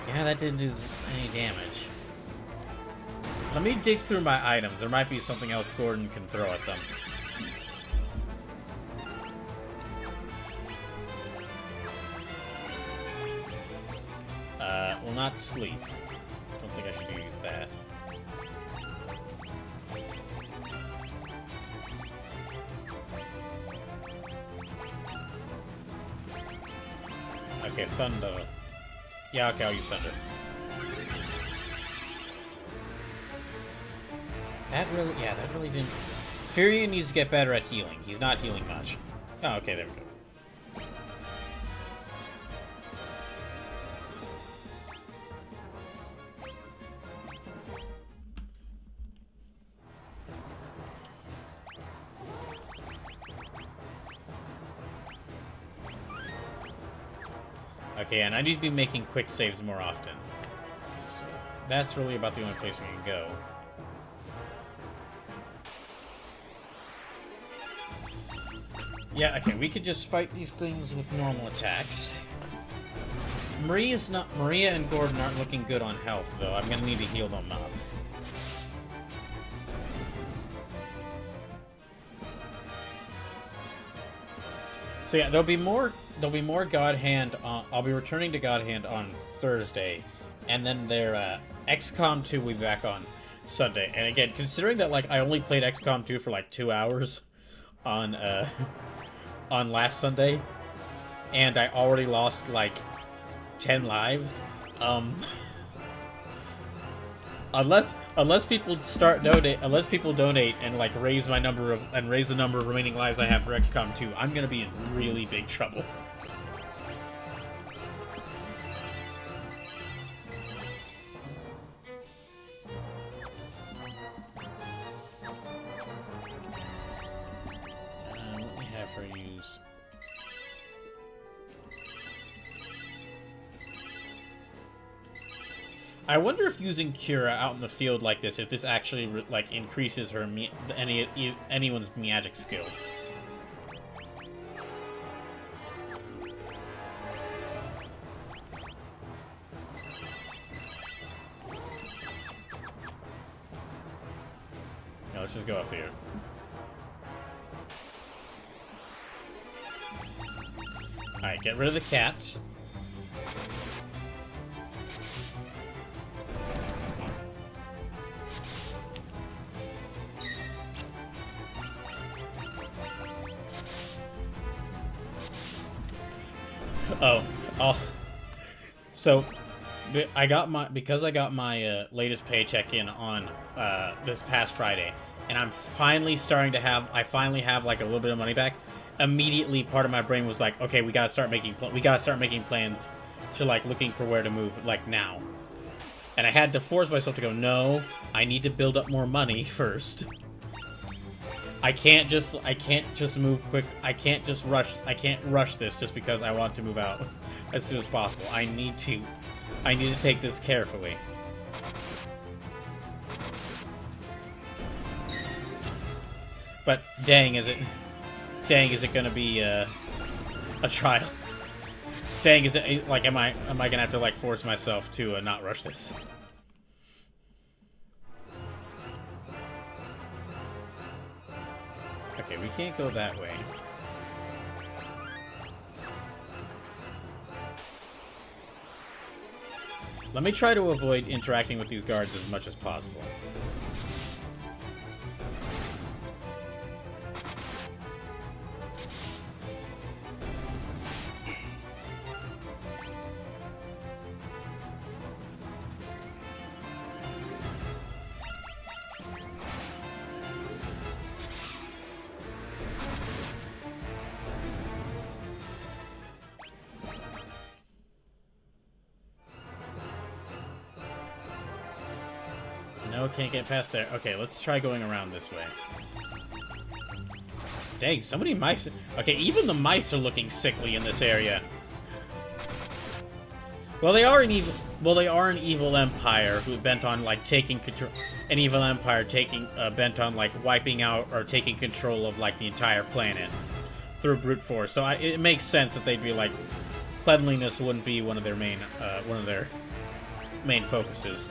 yeah, that didn't do any damage. Let me dig through my items. There might be something else Gordon can throw at them. Will not sleep. Don't think I should use that. Okay, Thunder. Yeah, okay, I'll use Thunder. That really didn't... Furion needs to get better at healing. He's not healing much. Oh, okay, there we go. Okay, and I need to be making quick saves more often. So, that's really about the only place we can go. Yeah, okay, we could just fight these things with normal attacks. Maria and Gordon aren't looking good on health, though. I'm gonna need to heal them up. So yeah, there'll be more God Hand on... I'll be returning to God Hand on Thursday, and then their XCOM 2 will be back on Sunday. And again, considering that like I only played XCOM 2 for like 2 hours on last Sunday, and I already lost like 10 lives, unless people donate and like raise the number of remaining lives I have for XCOM 2, I'm gonna be in really big trouble. Let me have her use. I wonder if using Kira out in the field like this, if this actually like increases her anyone's magic skill. Now let's just go up here. All right, get rid of the cats. So because I got my latest paycheck in on this past Friday, and I'm finally starting to have like a little bit of money back. Immediately, part of my brain was like, okay, we gotta start making plans to like looking for where to move like now. And I had to force myself to go, no, I need to build up more money first. I can't just move quick. I can't rush this just because I want to move out as soon as possible. I need to take this carefully. But dang, is it gonna be a trial? Dang, is it like am I gonna have to like force myself to not rush this? Okay, we can't go that way. Let me try to avoid interacting with these guards as much as possible. No, can't get past there. Okay, let's try going around this way. Dang, so many mice. Okay, even the mice are looking sickly in this area. Well, they are an evil empire who bent on like taking control. An evil empire bent on like wiping out or taking control of like the entire planet through brute force. So it makes sense that they'd be like cleanliness wouldn't be one of their main focuses.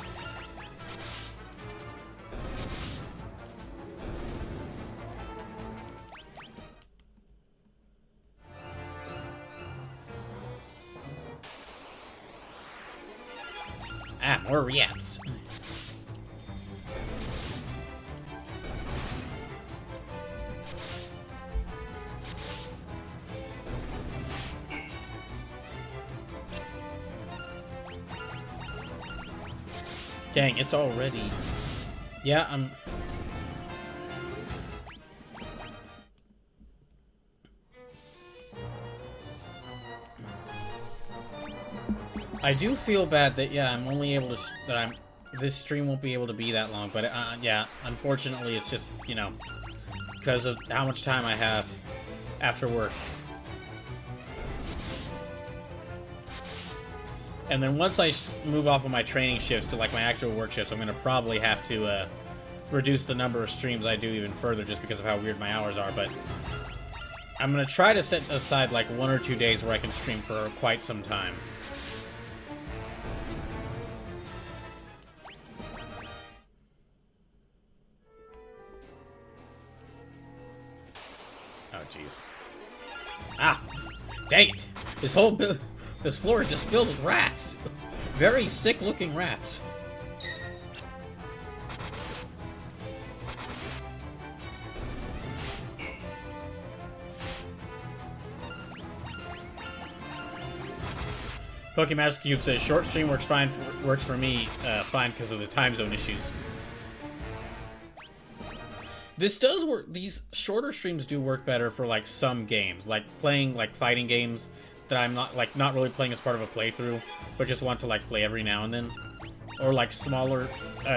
Ah, more rats. Dang, it's already... Yeah, I do feel bad that, yeah, I'm only able to... This stream won't be able to be that long, but, yeah, unfortunately, it's just, you know, because of how much time I have after work. And then once I move off of my training shifts to like my actual work shifts, I'm going to probably have to reduce the number of streams I do even further just because of how weird my hours are. But I'm going to try to set aside like 1 or 2 days where I can stream for quite some time. Oh, jeez. Ah! Dang it! This floor is just filled with rats! Very sick-looking rats. Pokemaster Cube says, short stream works for me fine because of the time zone issues. This does work. These shorter streams do work better for like some games, like playing like fighting games that I'm not really playing as part of a playthrough, but just want to like play every now and then, or like smaller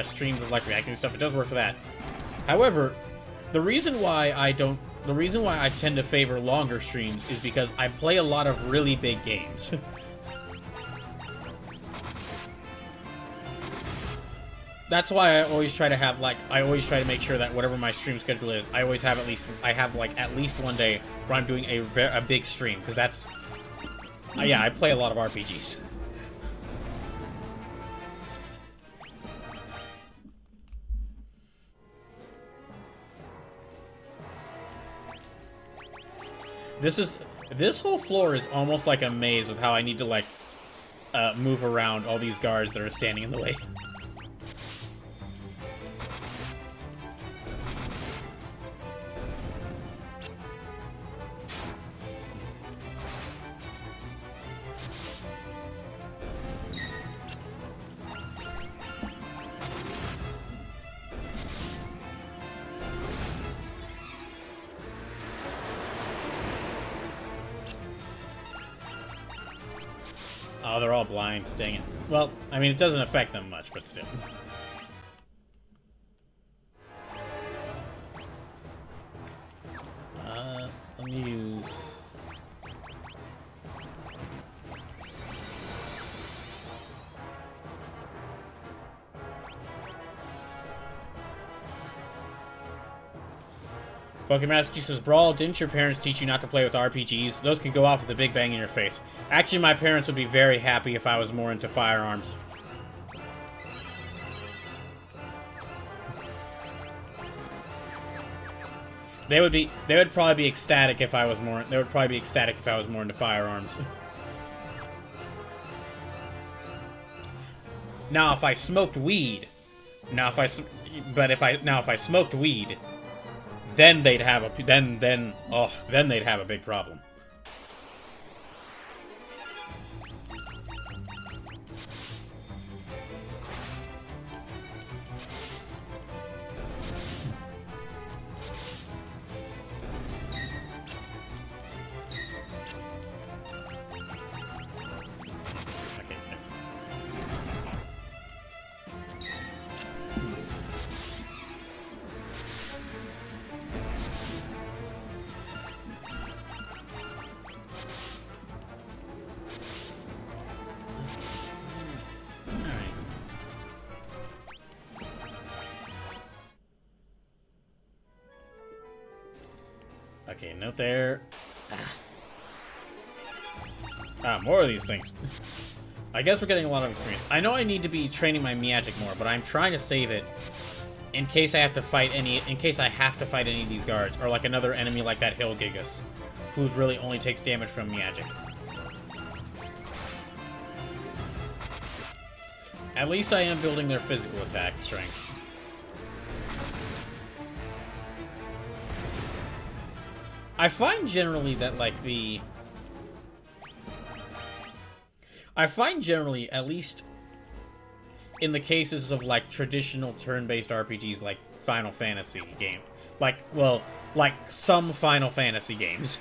streams of like reacting stuff. It does work for that. However, the reason why I tend to favor longer streams is because I play a lot of really big games. That's why I always try to have make sure that whatever my stream schedule is, I have at least one day where I'm doing a big stream, because that's yeah, I play a lot of RPGs. This whole floor is almost like a maze with how I need to like move around all these guards that are standing in the way. Oh, they're all blind. Dang it. Well, I mean, it doesn't affect them much, but still. Let me use... Pokemon says, Brawl, didn't your parents teach you not to play with RPGs? Those could go off with a big bang in your face. Actually, my parents would be very happy if I was more into firearms. They would probably be ecstatic if I was more into firearms. Now, if I smoked weed, if I smoked weed, then they'd have a then they'd have a big problem. Okay, note there. More of these things. I guess we're getting a lot of experience. I know I need to be training my Miyagic more, but I'm trying to save it in case I have to fight any of these guards, or like another enemy like that Hill Gigas, who really only takes damage from Miyagic. At least I am building their physical attack strength. I find generally that, like, at least in the cases of, like, traditional turn-based RPGs like Final Fantasy game, like some Final Fantasy games,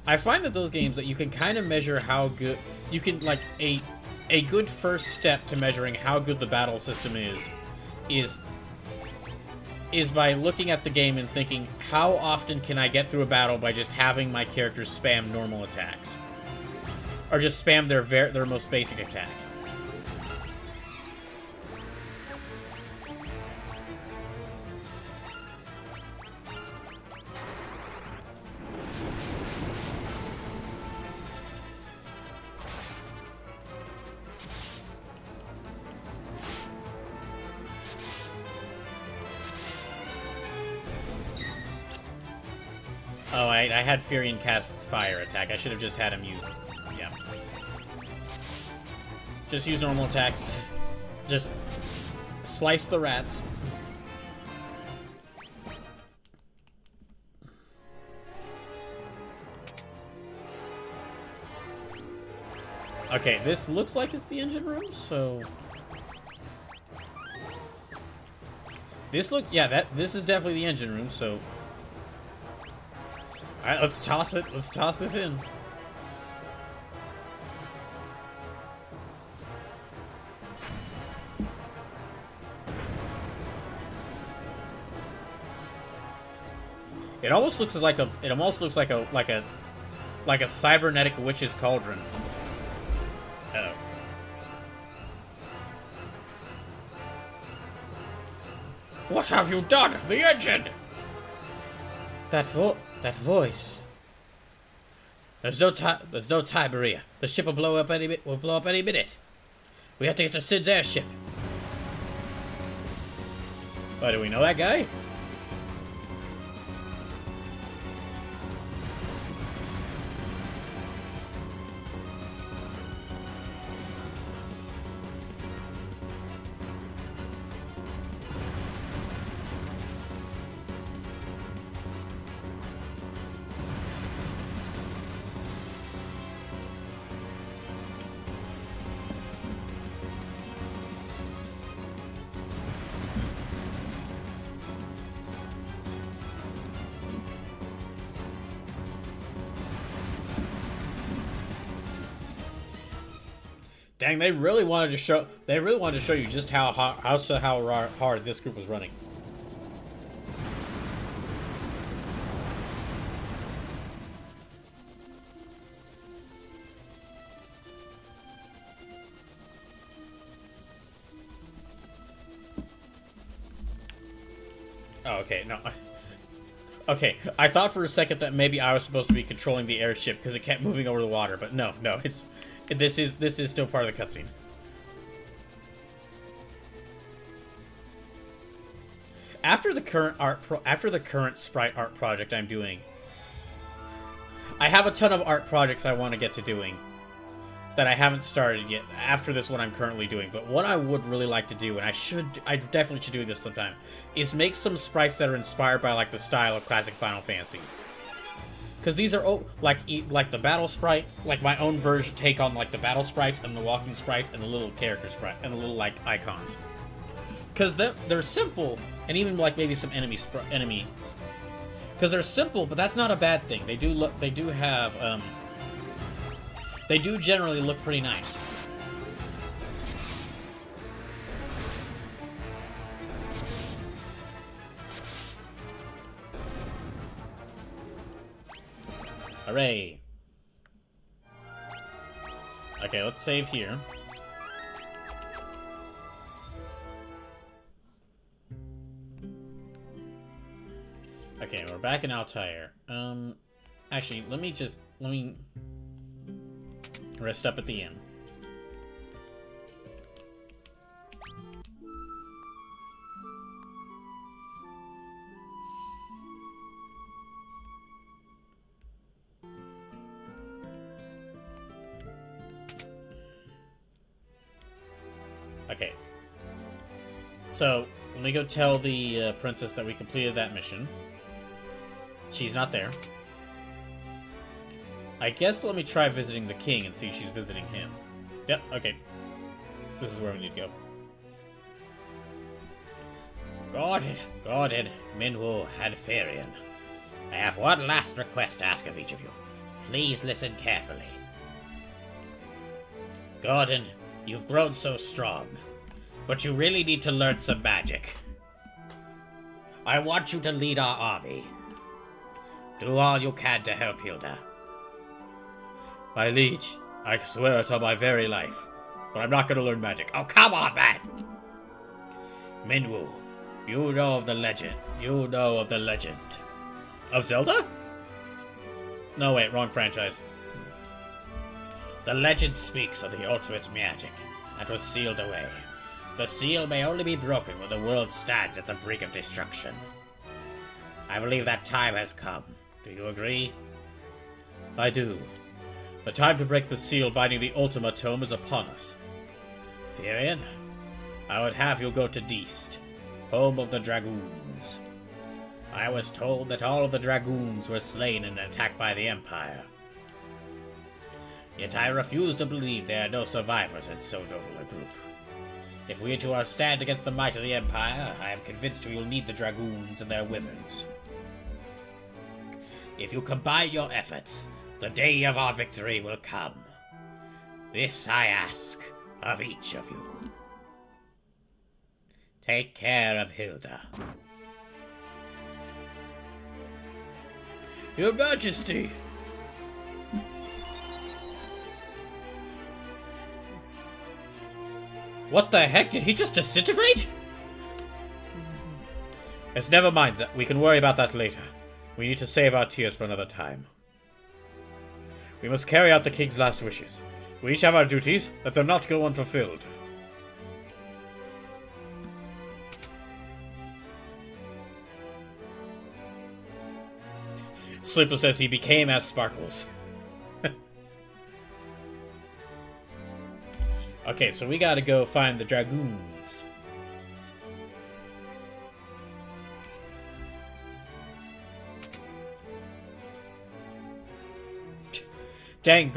I find that those games that you can kind of measure how good, you can, like, a good first step to measuring how good the battle system is by looking at the game and thinking, how often can I get through a battle by just having my characters spam normal attacks? or just spam their most basic attack. Oh, I had Furion cast fire attack. I should have just had him use... Yeah. Just use normal attacks. Just slice the rats. Okay, this looks like it's the engine room, so... This is definitely the engine room, so... Alright, let's toss it. Let's toss this in. It almost looks like a cybernetic witch's cauldron. Uh-oh. What have you done? The engine! That voice. There's no time, Maria. The ship will blow up any minute. We have to get to Sid's airship. Oh, do we know that guy? Dang, they really wanted to show you just how hard this group was running. Oh, okay, no. Okay, I thought for a second that maybe I was supposed to be controlling the airship because it kept moving over the water, but no, this is still part of the cutscene. After the current sprite art project I'm doing, I have a ton of art projects I want to get to doing that I haven't started yet after this one I'm currently doing. But what I would really like to do, and I definitely should do this sometime, is make some sprites that are inspired by like the style of classic Final Fantasy. Because these are like the battle sprites, like my own version take on like the battle sprites and the walking sprites and the little character sprite and the little like icons. Because they're simple, and even like maybe some enemies. Because they're simple, but that's not a bad thing. They do generally look pretty nice. Hooray. Okay, let's save here. Okay, we're back in Altair. Actually, let me rest up at the inn. Okay. So, let me go tell the princess that we completed that mission. She's not there. I guess let me try visiting the king and see if she's visiting him. Yep, okay. This is where we need to go. Gordon, Minwu, and Farion. I have one last request to ask of each of you. Please listen carefully. Gordon, you've grown so strong, but you really need to learn some magic. I want you to lead our army. Do all you can to help Hilda. My liege, I swear it on my very life. But I'm not gonna learn magic. Oh, come on, man! Minwu, you know of the legend. You know of the legend. Of Zelda? No, wait, wrong franchise. The legend speaks of the ultimate magic that was sealed away. The seal may only be broken when the world stands at the brink of destruction. I believe that time has come. Do you agree? I do. The time to break the seal binding the Ultima Tome is upon us. Therian, I would have you go to Deist, home of the Dragoons. I was told that all of the Dragoons were slain in an attack by the Empire. Yet I refuse to believe there are no survivors in so noble a group. If we are to stand against the might of the Empire, I am convinced we will need the Dragoons and their wyverns. If you combine your efforts, the day of our victory will come. This I ask of each of you. Take care of Hilda. Your Majesty! What the heck? Did he just disintegrate? It's never mind that. We can worry about that later. We need to save our tears for another time. We must carry out the king's last wishes. We each have our duties. Let them not go unfulfilled. Slipper says he became as Sparkles. Okay, so we gotta go find the Dragoons. Dang,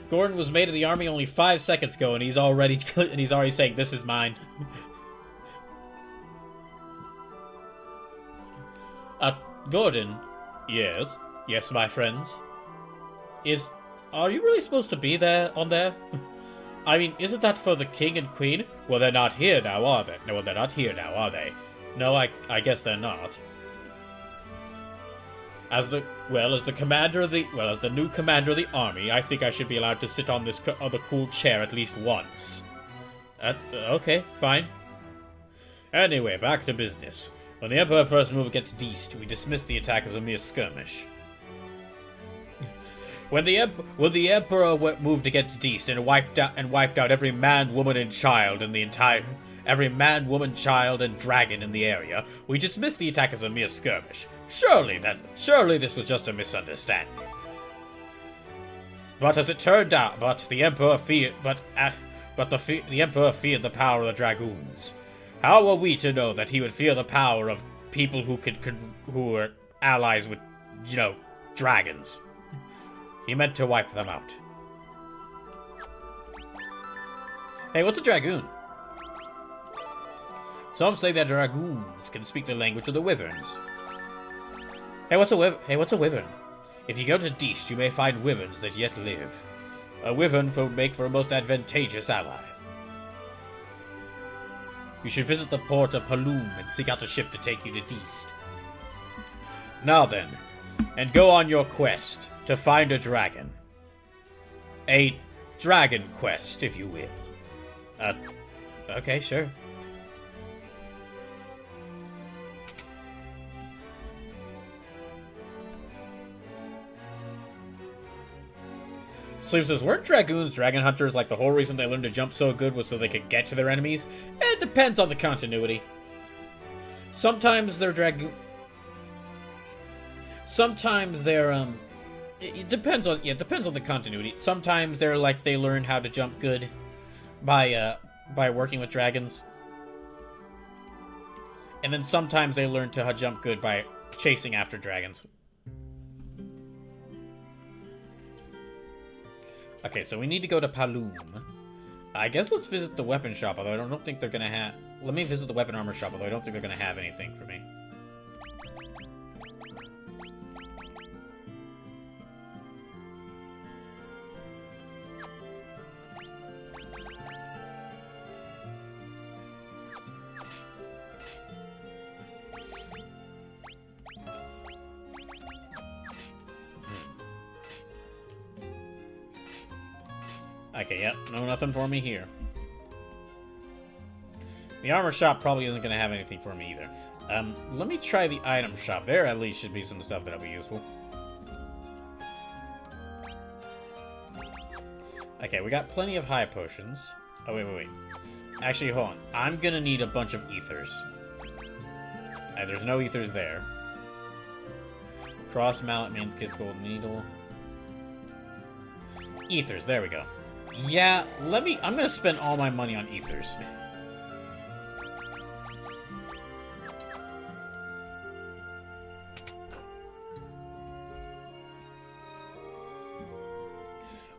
Gordon was made of the army only 5 seconds ago, and he's already saying, "This is mine." Gordon, yes, my friends. Are you really supposed to be there on there? I mean, isn't that for the king and queen? Well, they're not here now, are they? No, they're not here now, are they? No, I guess they're not. As the new commander of the army, I think I should be allowed to sit on this other cool chair at least once. Okay, fine. Anyway, back to business. When the Emperor first moved against Deist, we dismissed the attack as a mere skirmish. When the Emperor moved against Deist and wiped out every man, woman, and child in the entire every man, woman, child, and dragon in the area, we dismissed the attack as a mere skirmish. Surely this was just a misunderstanding. But as it turned out, the Emperor feared the power of the Dragoons. How were we to know that he would fear the power of people who were allies with, dragons? He meant to wipe them out. Hey, what's a Dragoon? Some say that Dragoons can speak the language of the wyverns. Hey, what's a wyvern? If you go to Deist, you may find wyverns that yet live. A wyvern would make for a most advantageous ally. You should visit the port of Paloom and seek out a ship to take you to Deist. Now then, and go on your quest to find a dragon. A dragon quest, if you will. Okay, sure. Sleeve says, weren't Dragoons dragon hunters like the whole reason they learned to jump so good was so they could get to their enemies? It depends on the continuity. Sometimes they're it depends on the continuity. Sometimes they're like they learn how to jump good by working with dragons. And then sometimes they learn to jump good by chasing after dragons. Okay, so we need to go to Paloom. I guess let's visit the weapon shop, although I don't think they're gonna have... Let me visit the weapon armor shop, although I don't think they're gonna have anything for me. Okay, yep. No, nothing for me here. The armor shop probably isn't going to have anything for me either. Let me try the item shop. There at least should be some stuff that'll be useful. Okay, we got plenty of high potions. Oh, wait. Actually, hold on. I'm gonna need a bunch of ethers. There's no ethers there. Crossed mallet means kiss gold needle. Ethers, there we go. Yeah, I'm gonna spend all my money on ethers.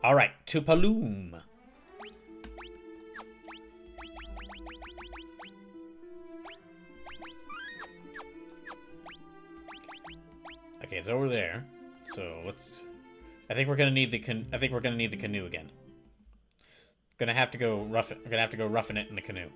Alright, to Paloom. Okay, it's over there. So let's. I think we're gonna need the canoe again. Gonna have to go rough it. We're gonna have to go roughing it in the canoe.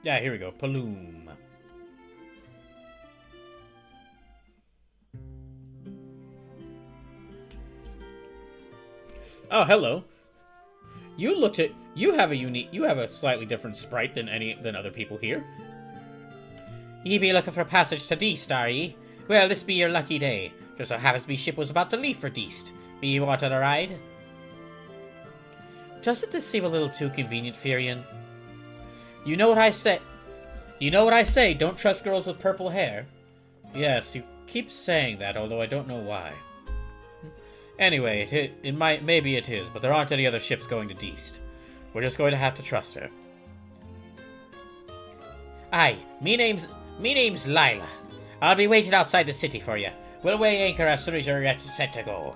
Yeah, here we go. Paloom. Oh, hello. You have a slightly different sprite than other people here. Ye be looking for passage to Deast, are ye? Well, this be your lucky day. Just so happens me ship was about to leave for Deast. Be ye wanting a ride? Doesn't this seem a little too convenient, Firion? You know what I say. Don't trust girls with purple hair. Yes, you keep saying that, although I don't know why. Anyway, maybe it is, but there aren't any other ships going to Deast. We're just going to have to trust her. Aye, me name's Lila. I'll be waiting outside the city for you. We'll weigh anchor as soon as you're set to go.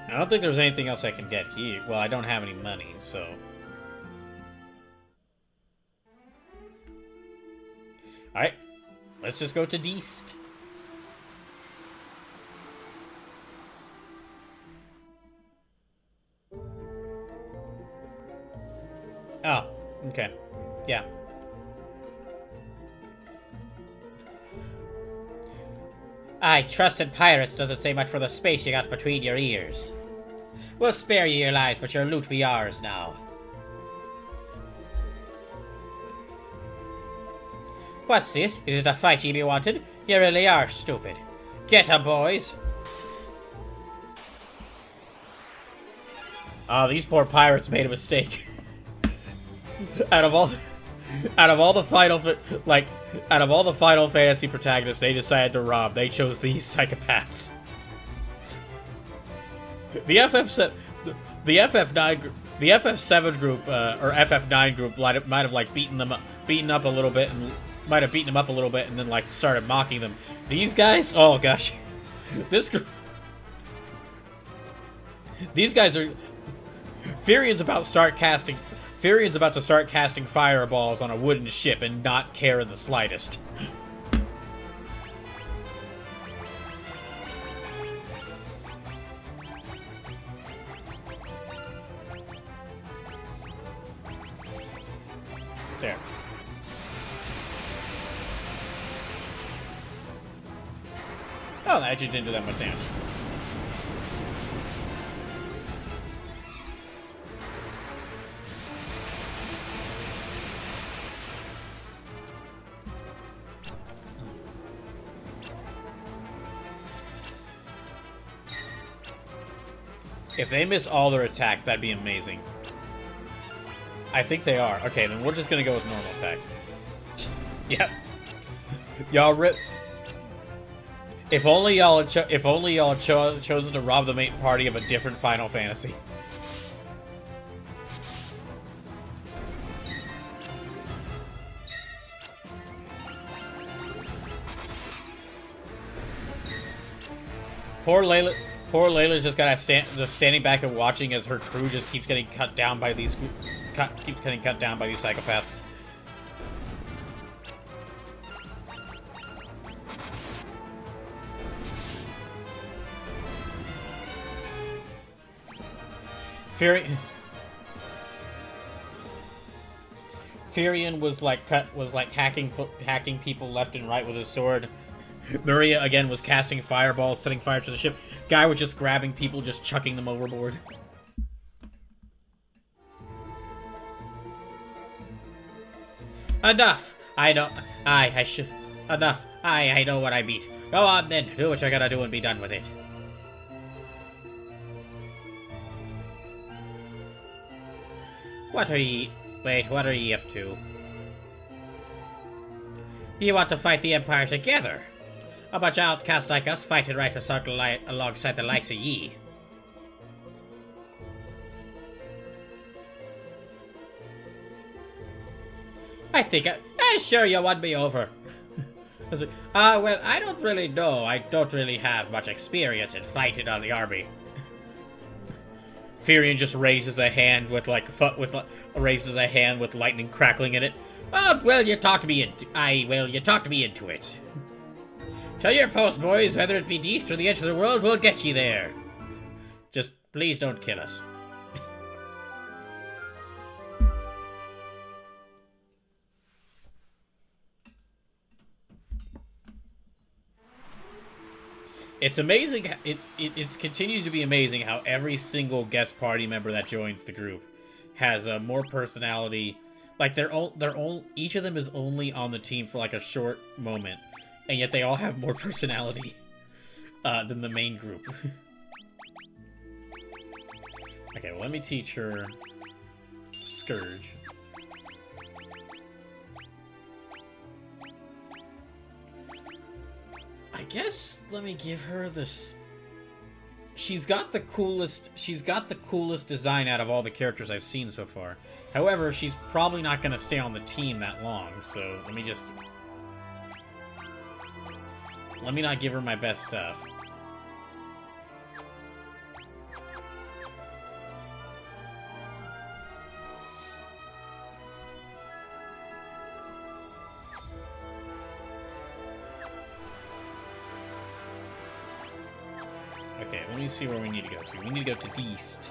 I don't think there's anything else I can get here. Well, I don't have any money, so... Alright. Let's just go to Deast. Oh, okay. Yeah. Aye, trusted pirates doesn't say much for the space you got between your ears. We'll spare you your lives, but your loot be ours now. What's this? Is it a fight ye be wanted? You really are stupid. Get 'em, boys! Oh, these poor pirates made a mistake. out of all the Final Fantasy protagonists they decided to rob, they chose these psychopaths. The FF7 group or FF9 group might have like beaten them up a little bit and then like started mocking them. These guys, oh gosh, these guys are. Firion's about to start casting fireballs on a wooden ship and not care in the slightest. There. Oh, that actually didn't do that much damage. If they miss all their attacks, that'd be amazing. I think they are. Okay, then we're just gonna go with normal attacks. Yep. Y'all rip. If only y'all had chosen to rob the main party of a different Final Fantasy. Poor Poor Layla's just just standing back and watching as her crew just keeps getting cut down by these psychopaths. Furion was like hacking people left and right with his sword. Maria again was casting fireballs, setting fire to the ship. Guy was just grabbing people, just chucking them overboard. Enough! I know what I beat. Go on then, do what you gotta do and be done with it. What are ye up to? You want to fight the Empire together? A bunch of outcasts like us fighting right alongside the likes of ye. I think sure you won me over. I was like, well, I don't really know. I don't really have much experience in fighting on the army. Furion just raises a hand with lightning crackling in it. Oh, well, you talked me into it. Tell your post, boys, whether it be the east or the edge of the world, we'll get you there. Just please don't kill us. It's amazing. It continues to be amazing how every single guest party member that joins the group has a more personality. Like each of them is only on the team for like a short moment, and yet they all have more personality than the main group. Okay, well, let me teach her Scourge. I guess let me give her this. She's got the coolest design out of all the characters I've seen so far. However, she's probably not going to stay on the team that long, so let me not give her my best stuff. Okay, let me see where we need to go to. We need to go to the east.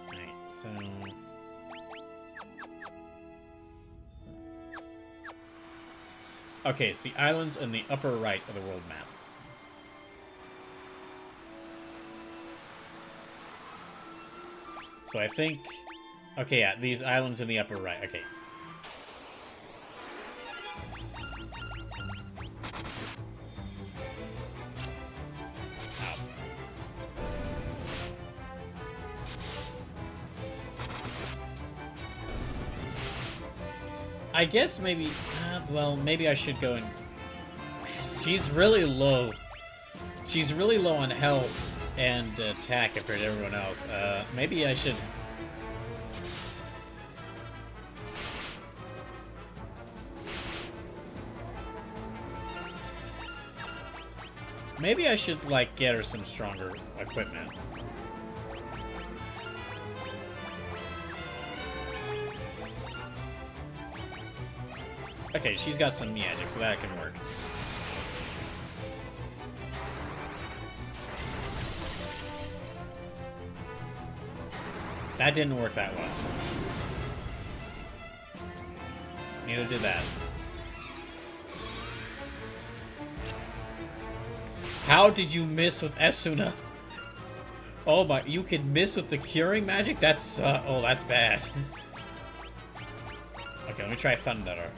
Alright, so... Okay, it's the islands in the upper right of the world map. So I think... Okay, yeah, these islands in the upper right. Okay. I guess maybe, well, maybe I should go and... She's really low. She's really low on health and attack compared to everyone else. Maybe I should... Maybe I should, like, get her some stronger equipment. Okay, she's got some magic, so that can work. That didn't work that well. Neither did that. How did you miss with Esuna? Oh my, you can miss with the curing magic? That's, oh, that's bad. Okay, let me try Thunder.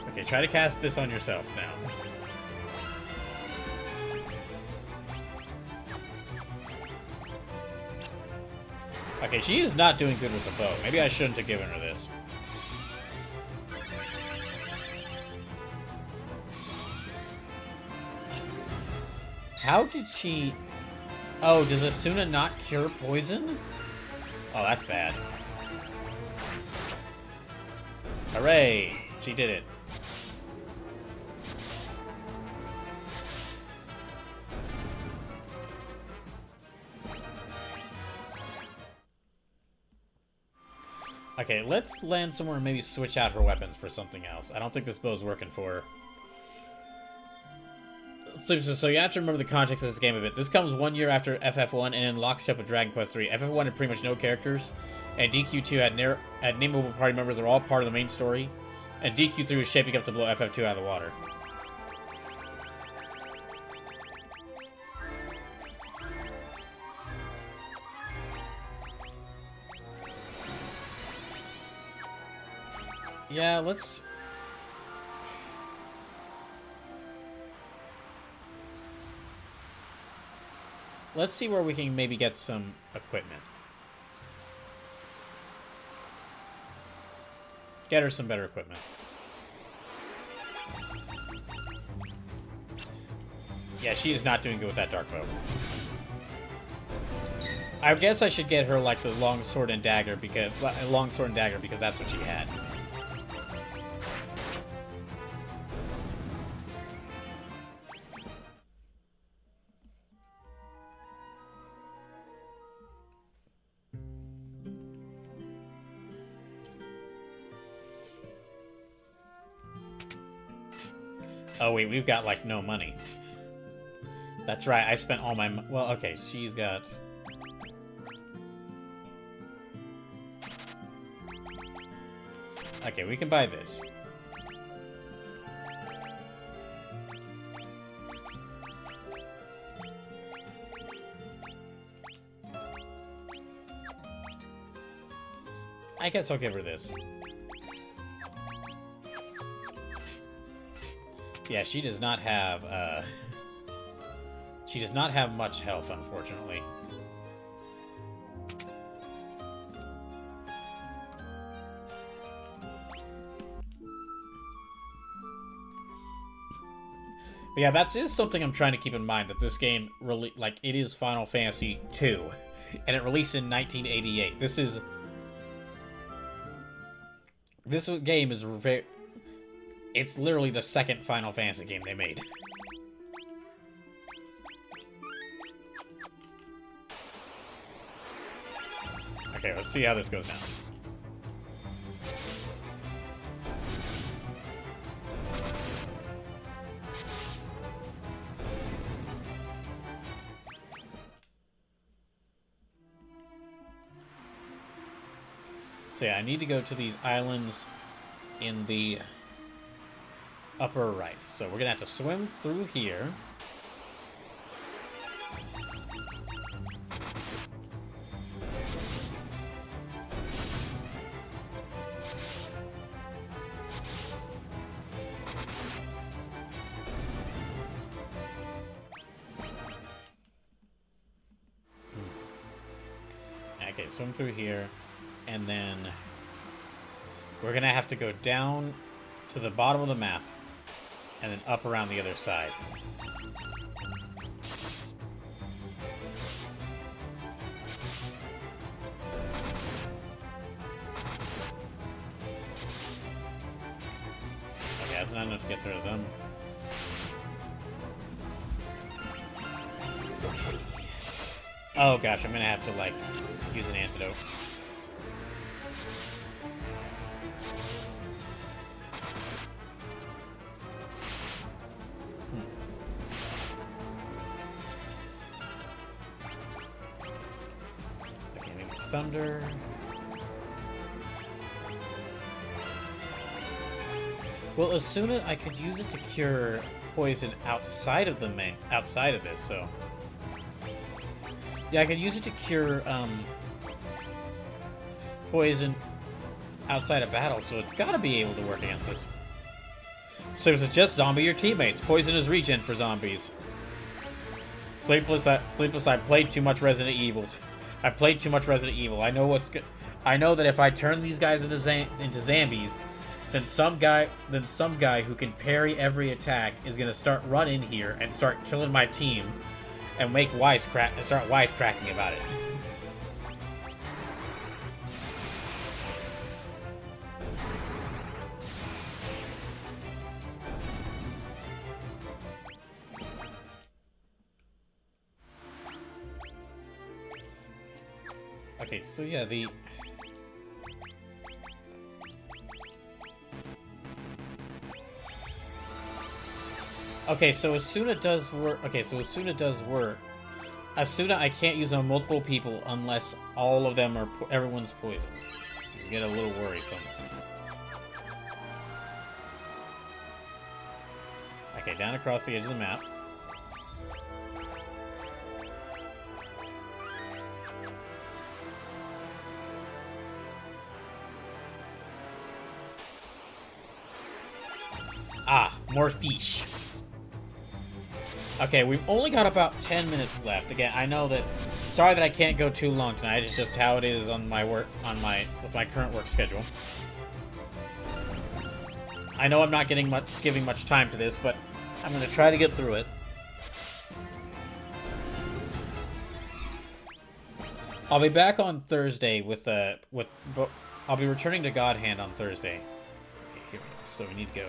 Okay, try to cast this on yourself now. Okay, she is not doing good with the bow. Maybe I shouldn't have given her this. How did she... Oh, does Asuna not cure poison? Oh, that's bad. Hooray! She did it. Okay, let's land somewhere and maybe switch out her weapons for something else. I don't think this bow's working for her. So you have to remember the context of this game a bit. This comes 1 year after FF1 and in lockstep with Dragon Quest III. FF1 had pretty much no characters, and DQ2 had nameable party members that are all part of the main story, and DQ3 was shaping up to blow FF2 out of the water. Yeah, let's see where we can maybe get some equipment. Get her some better equipment. Yeah, she is not doing good with that dark bow. I guess I should get her like the long sword and dagger because that's what she had. Oh wait, we've got like no money. That's right, I spent all my well, okay, she's got... Okay, we can buy this. I guess I'll give her this. Yeah, she does not have much health, unfortunately. But yeah, that is something I'm trying to keep in mind, that this game really, like, it is Final Fantasy II, and it released in 1988. This game is very... It's literally the second Final Fantasy game they made. Okay, let's see how this goes now. So yeah, I need to go to these islands in the upper right. So we're gonna have to swim through here. Okay, swim through here, and then we're gonna have to go down to the bottom of the map and then up around the other side. Okay, that's not enough to get through them. Oh gosh, I'm gonna have to, like, use an antidote. Okay, maybe thunder. Well, as soon as I could use it to cure poison outside of this, so... Yeah, I could use it to cure, poison outside of battle, so it's gotta be able to work against this. So it's just zombie your teammates. Poison is regen for zombies. Sleepless, I played too much Resident Evil. I played too much Resident Evil. I know that if I turn these guys into zombies, then some guy who can parry every attack is gonna start running here and start killing my team. And start wisecracking about it. Okay, so yeah, the... Okay, so Asuna does work... Okay, so Asuna does work. Asuna, I can't use on multiple people unless all of them are... Everyone's poisoned. It's getting a little worrisome. Okay, down across the edge of the map. Ah, more fish. Okay, we've only got about 10 minutes left. Again, I know that... Sorry that I can't go too long tonight. It's just how it is on my work... with my current work schedule. I know I'm not giving much time to this, but I'm going to try to get through it. I'll be back on Thursday with I'll be returning to God Hand on Thursday. Okay, here we go. So we need to go.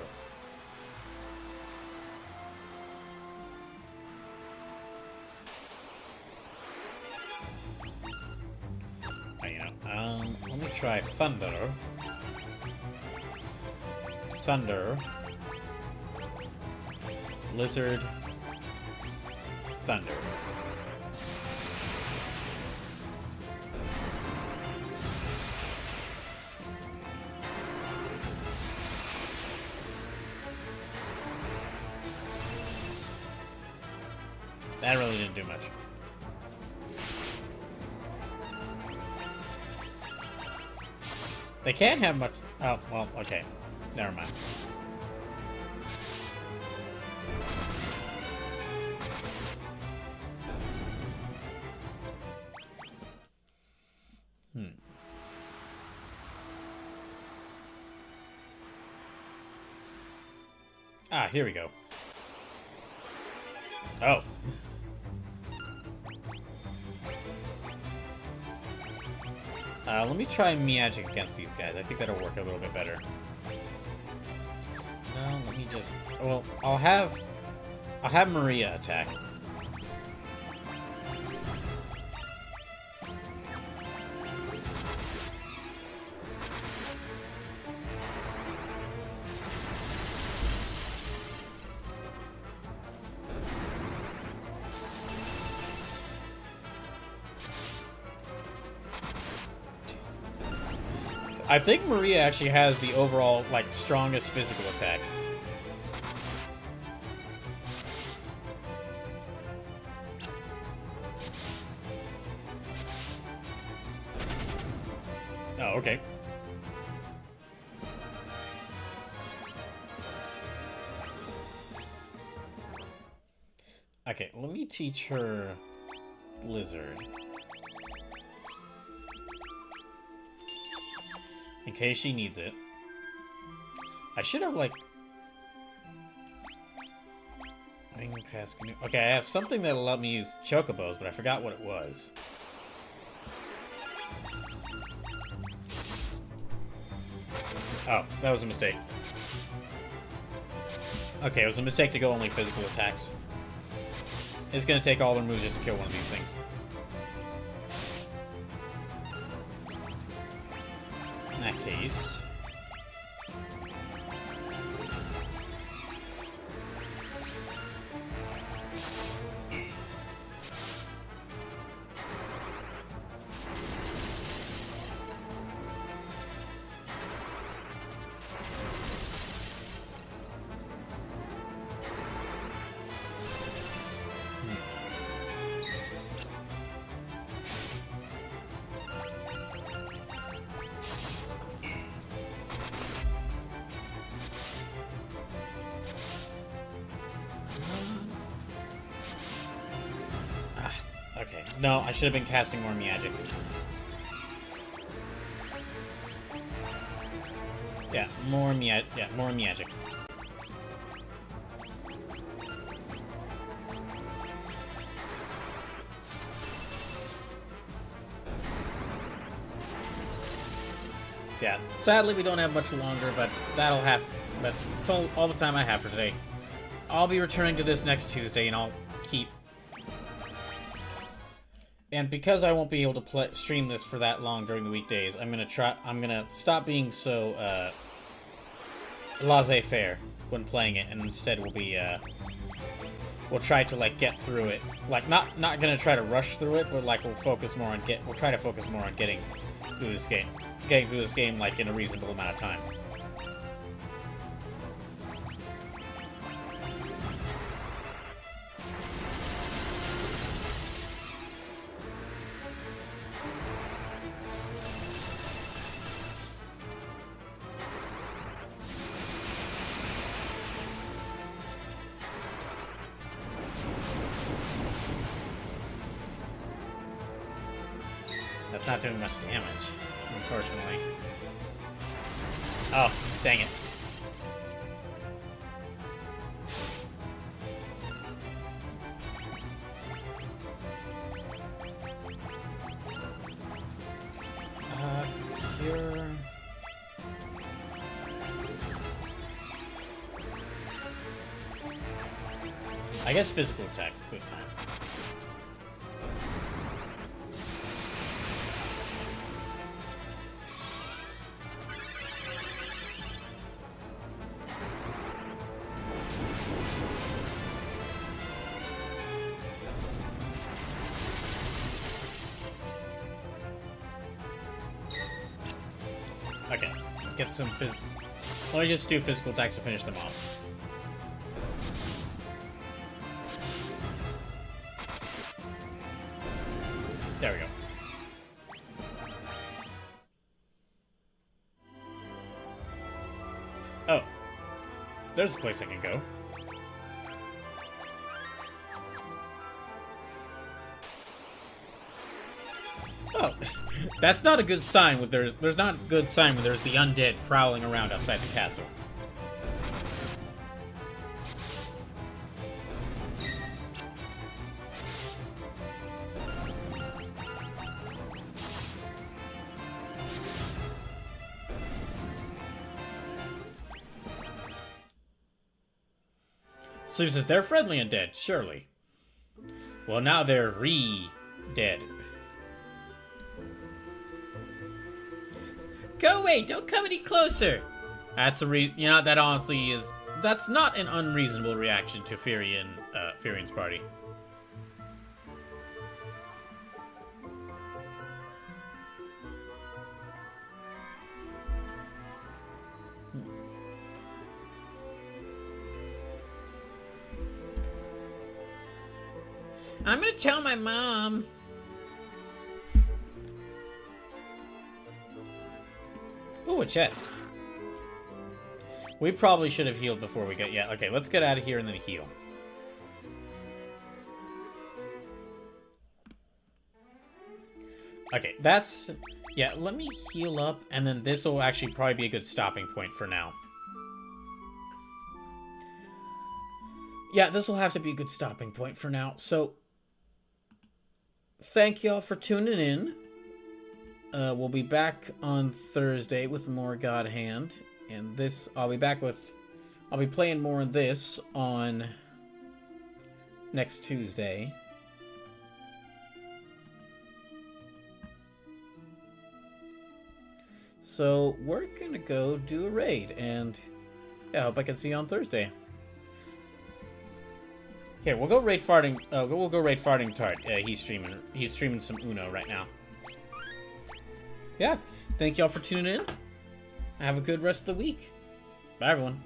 Let me try Thunder. Thunder. Lizard. Thunder. That really didn't do much. They can't have much... Oh, well, okay. Never mind. Ah, here we go. Oh. Let me try magic against these guys. I think that'll work a little bit better. No, let me just... Well, I'll have Maria attack. I think Maria actually has the overall, like, strongest physical attack. Oh, okay. Okay, let me teach her Blizzard. In case she needs it. I should have, like... Wing pass canoe. Okay, I have something that'll let me use chocobos, but I forgot what it was. Oh, that was a mistake. Okay, it was a mistake to go only physical attacks. It's gonna take all their moves just to kill one of these things. In that case... Okay. No, I should have been casting more magic. Yeah, more magic. So yeah, sadly we don't have much longer, but that's all the time I have for today. I'll be returning to this next Tuesday, and I'll keep And because I won't be able to stream this for that long during the weekdays, I'm gonna stop being so laissez-faire when playing it, and instead we'll try to like get through it. Like not gonna try to rush through it, but like we'll try to focus more on getting through this game like in a reasonable amount of time. That's not doing much damage, unfortunately. Oh, dang it. Cure... I guess physical attacks this time. Okay, get some let me just do physical attacks to finish them off. There we go. Oh. There's a place I can go. Oh. That's not a good sign when there's not a good sign when there's the undead prowling around outside the castle. Sleep says they're friendly undead, surely. Well, now they're dead. Go away! Don't come any closer! That's that honestly is... That's not an unreasonable reaction to Firian's party. I'm gonna tell my mom. Ooh, a chest. We probably should have healed before we get... Yeah, okay, let's get out of here and then heal. Okay, that's... Yeah, let me heal up, and then this will actually probably be a good stopping point for now. Yeah, this will have to be a good stopping point for now. So, thank y'all for tuning in. We'll be back on Thursday with more God Hand. And this, I'll be playing more of this on next Tuesday. So, we're gonna go do a raid, and yeah, I hope I can see you on Thursday. Here, we'll go raid Farting. We'll go raid Farting Tart. He's streaming some Uno right now. Yeah, thank y'all for tuning in. Have a good rest of the week. Bye, everyone.